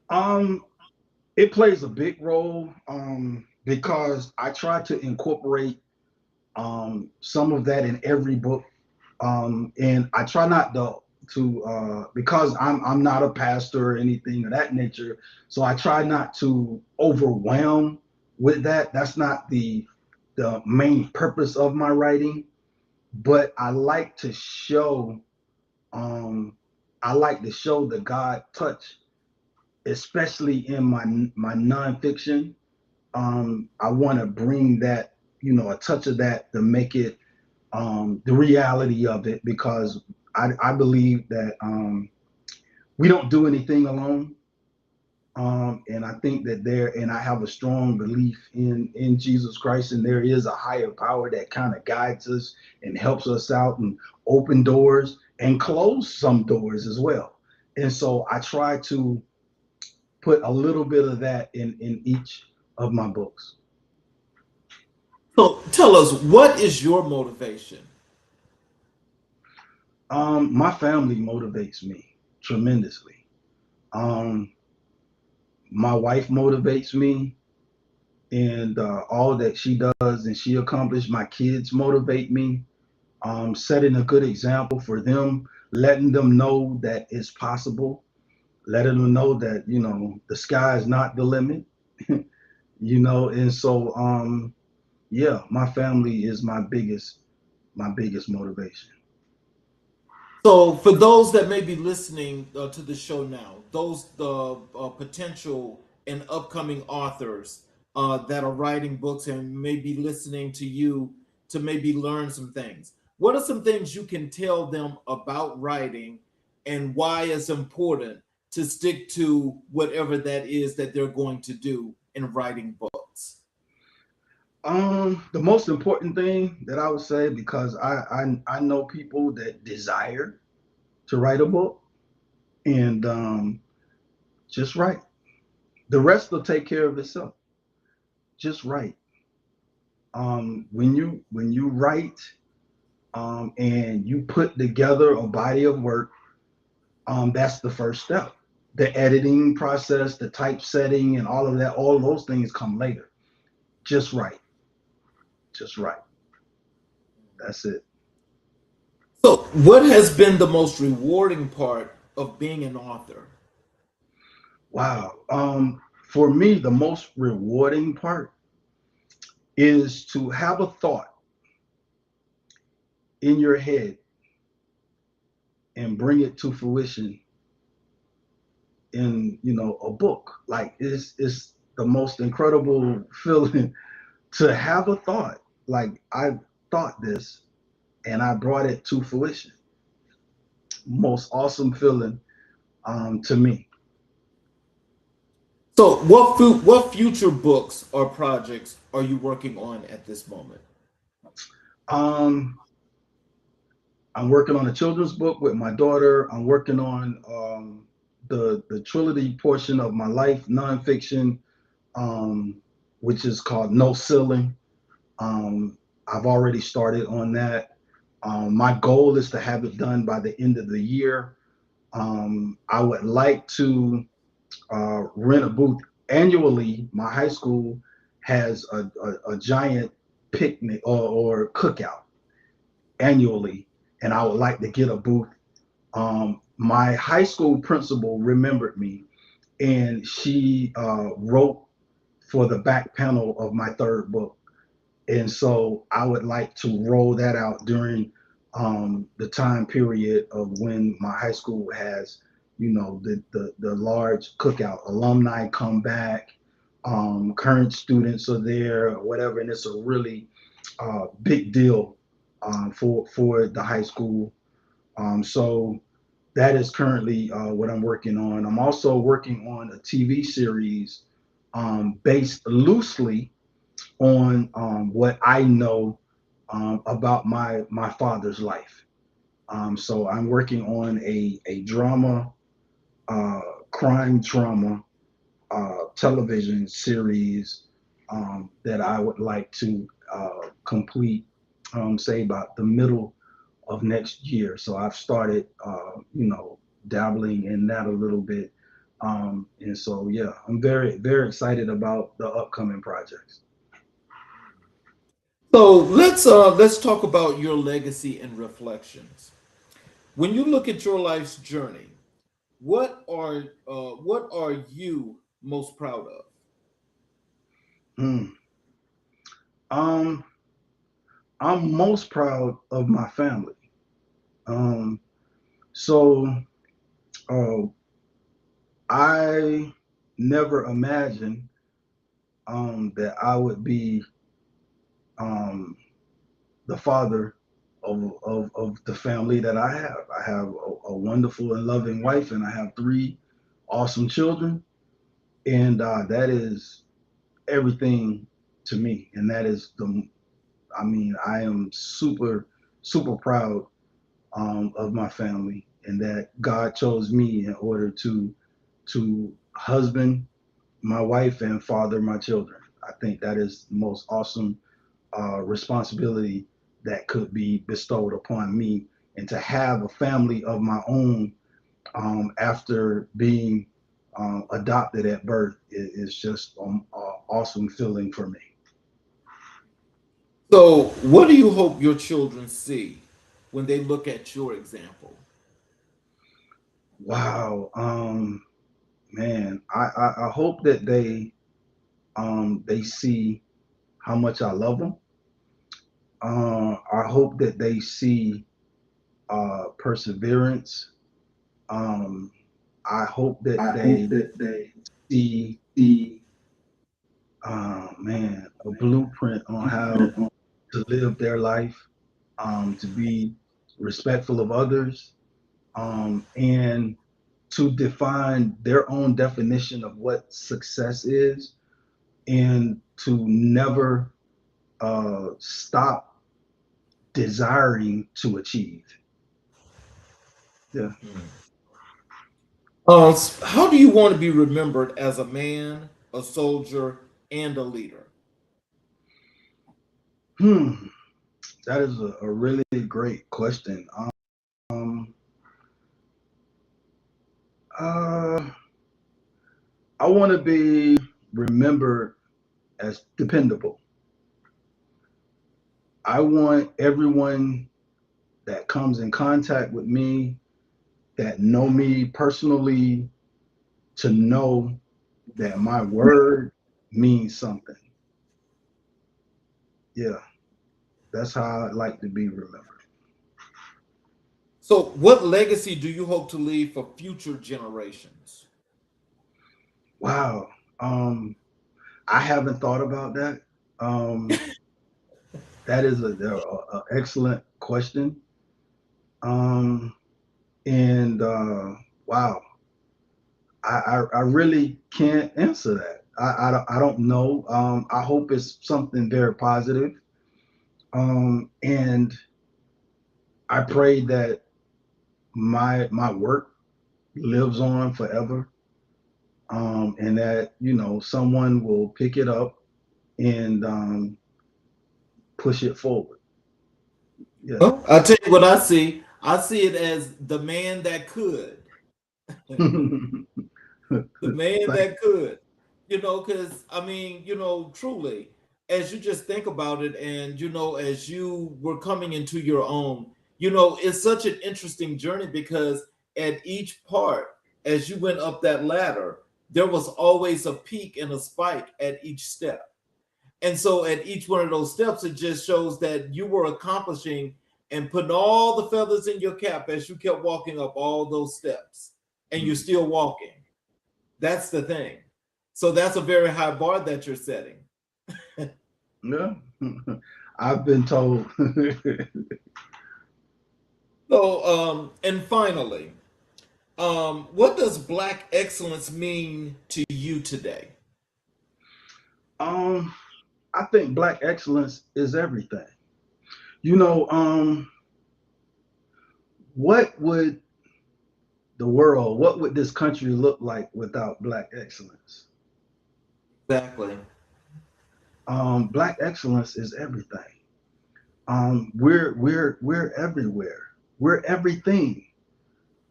Um, it plays a big role because I try to incorporate some of that in every book, and I try not to because I'm not a pastor or anything of that nature, so I try not to overwhelm with that. That's not the main purpose of my writing, but um, I like to show the God touch, especially in my nonfiction. I want to bring that, a touch of that to make it the reality of it, because I believe that we don't do anything alone. And I think that and I have a strong belief in Jesus Christ, and there is a higher power that kind of guides us and helps us out and open doors and close some doors as well. And so I try to put a little bit of that in each of my books. So tell us, what is your motivation? My family motivates me tremendously. Um, my wife motivates me, and all that she does and she accomplished. My kids motivate me, setting a good example for them, letting them know that it's possible, letting them know that the sky is not the limit. And so yeah, my family is my biggest motivation. So, for those that may be listening to the show now, those the potential and upcoming authors that are writing books and may be listening to you to maybe learn some things, what are some things you can tell them about writing and why it's important to stick to whatever that is that they're going to do in writing books? The most important thing that I would say, because I know people that desire to write a book, and just write. The rest will take care of itself. Just write. When you write, and you put together a body of work, that's the first step. The editing process, the typesetting, and all of that, all of those things come later. Just write. Just write. That's it. So, what has been the most rewarding part of being an author? Wow. For me, the most rewarding part is to have a thought in your head and bring it to fruition in a book. Like, it's the most incredible feeling to have a thought, like, I thought this and I brought it to fruition. Most awesome feeling to me. So, what future books or projects are you working on at this moment? um I'm working on a children's book with my daughter. I'm working on the trilogy portion of my life, nonfiction, um, which is called No Ceiling. I've already started on that. My goal is to have it done by the end of the year. I would like to rent a booth annually. My high school has a giant picnic or cookout annually, and I would like to get a booth. My high school principal remembered me, and she wrote for the back panel of my third book. And so I would like to roll that out during the time period of when my high school has, the large cookout. Alumni come back, current students are there, or whatever, and it's a really big deal for the high school. So that is currently what I'm working on. I'm also working on a TV series based loosely on what I know about my father's life. So I'm working on a drama, uh, crime drama television series that I would like to complete, say about the middle of next year. So I've started, dabbling in that a little bit. And so, yeah, I'm very, very excited about the upcoming projects. So let's talk about your legacy and reflections. When you look at your life's journey, what are you most proud of? Mm. Um, I'm most proud of my family. Um, so uh, I never imagined that I would be um, the father of the family that I have. I have a wonderful and loving wife, and I have three awesome children, and that is everything to me. And that is I mean, I am super, super proud of my family, and that God chose me in order to husband my wife and father my children. I think that is the most awesome responsibility that could be bestowed upon me, and to have a family of my own after being adopted at birth is just an awesome feeling for me. So, what do you hope your children see when they look at your example? Wow, man, I hope that they see how much I love them. I hope that they see perseverance. Um, I hope that I hope they that they see, see man, a blueprint on how blueprint on. to live their life, to be respectful of others, and to define their own definition of what success is, and to never stop desiring to achieve. Yeah. How do you want to be remembered as a man, a soldier, and a leader? Hmm. That is a really great question. Um, uh, I want to be remembered as dependable. I want everyone that comes in contact with me, that know me personally, to know that my word means something. Yeah, that's how I'd like to be remembered. So, what legacy do you hope to leave for future generations? Wow. Um, I haven't thought about that. Um, that is a excellent question. Um, and wow, I really can't answer that. I don't know. I hope it's something very positive. And I pray that my work lives on forever, and that someone will pick it up and push it forward. Yeah. Well, I'll tell you what I see. I see it as the man that could. The man Thank- that could, because I mean, truly, as you just think about it, and as you were coming into your own, it's such an interesting journey because at each part, as you went up that ladder, there was always a peak and a spike at each step. And so at each one of those steps, it just shows that you were accomplishing and putting all the feathers in your cap as you kept walking up all those steps, and you're still walking. That's the thing. So that's a very high bar that you're setting. Yeah. I've been told. So, and finally, what does Black excellence mean to you today? I think Black excellence is everything. You know, what would what would this country look like without Black excellence? Exactly. Black excellence is everything. We're everywhere. We're everything.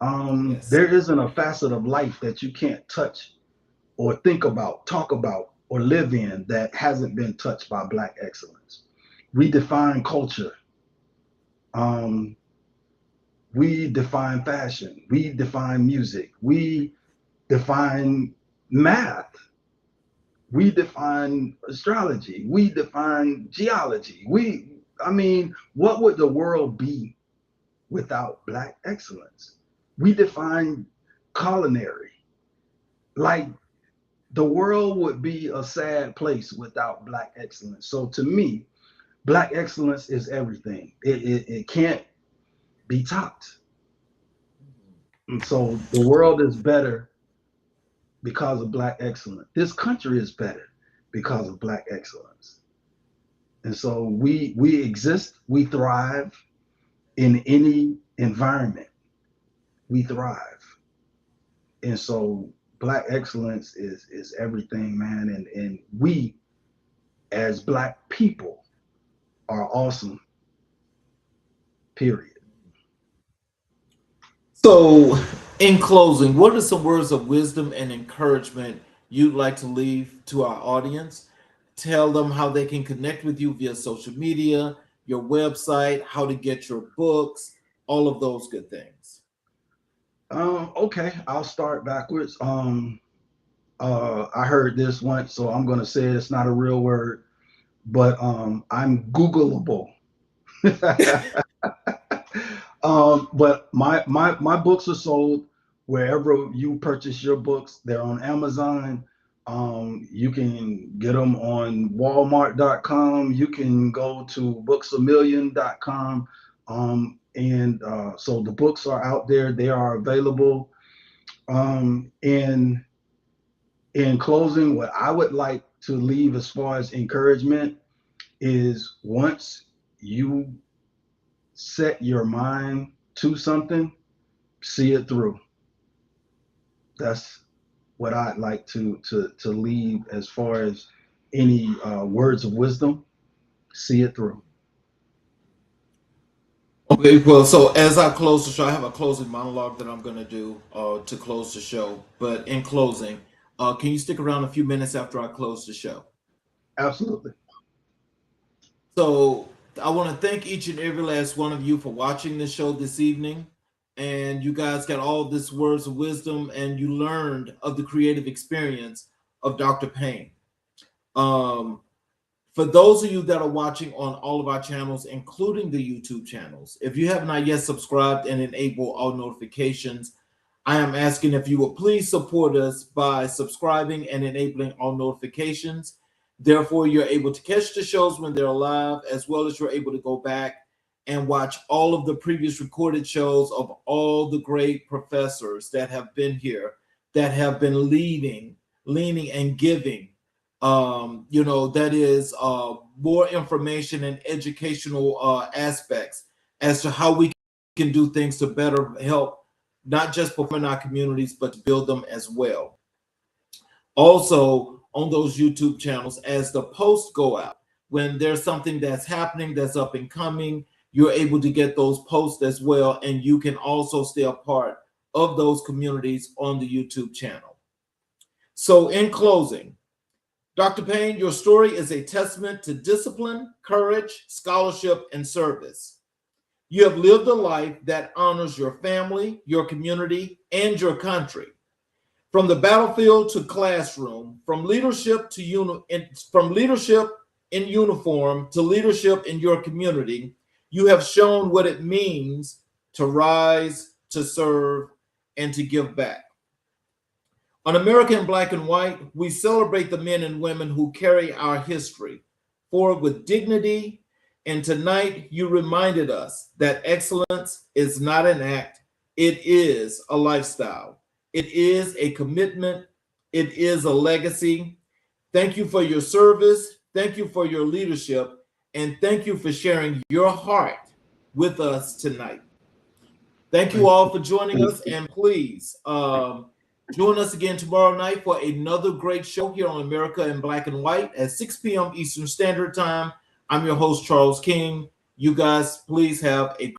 Yes. There isn't a facet of life that you can't touch or think about, talk about, or live in that hasn't been touched by Black excellence. We define culture. Um, we define fashion. We define music. We define math. We define astrology. We define geology. I mean, what would the world be without Black excellence? We define culinary. Like, the world would be a sad place without Black excellence. So to me, Black excellence is everything. It can't be topped. And so the world is better because of Black excellence. This country is better because of Black excellence. And so we exist, we thrive in any environment. We thrive. And so Black excellence is everything, man. And we as Black people are awesome. Period. So, in closing, what are some words of wisdom and encouragement you'd like to leave to our audience? Tell them how they can connect with you via social media, your website, how to get your books, all of those good things. Okay, I'll start backwards. I heard this once, so I'm gonna say it's not a real word, but I'm Googleable. But my books are sold wherever you purchase your books. They're on Amazon. You can get them on Walmart.com. You can go to booksamillion.com. So the books are out there. They are available. In closing, what I would like to leave as far as encouragement is once you set your mind to something, see it through. That's what I'd like to leave as far as any words of wisdom. See it through. Okay, well, so as I close the show, I have a closing monologue that I'm going to do to close the show. But in closing, can you stick around a few minutes after I close the show? Absolutely. So I want to thank each and every last one of you for watching the show this evening. And you guys got all this words of wisdom, and you learned of the creative experience of Dr. Payne. For those of you that are watching on all of our channels, including the YouTube channels, if you have not yet subscribed and enabled all notifications, I am asking if you will please support us by subscribing and enabling all notifications. Therefore, you're able to catch the shows when they're live, as well as you're able to go back and watch all of the previous recorded shows of all the great professors that have been here, that have been leaning and giving that is more information and educational aspects as to how we can do things to better help not just perform in our communities, but to build them as well. Also, on those YouTube channels, as the posts go out, when there's something that's happening that's up and coming, you're able to get those posts as well, and you can also stay a part of those communities on the YouTube channel. So in closing, Dr. Payne, your story is a testament to discipline, courage, scholarship, and service. You have lived a life that honors your family, your community, and your country. From the battlefield to classroom, from leadership in uniform to leadership in your community, you have shown what it means to rise, to serve, and to give back. On American Black and White, we celebrate the men and women who carry our history forward with dignity. And tonight, you reminded us that excellence is not an act, it is a lifestyle. It is a commitment. It is a legacy. Thank you for your service. Thank you for your leadership. And thank you for sharing your heart with us tonight. Thank you all for joining us. And please join us again tomorrow night for another great show here on America in Black and White at 6 p.m. Eastern Standard Time. I'm your host, Charles King. You guys, please have a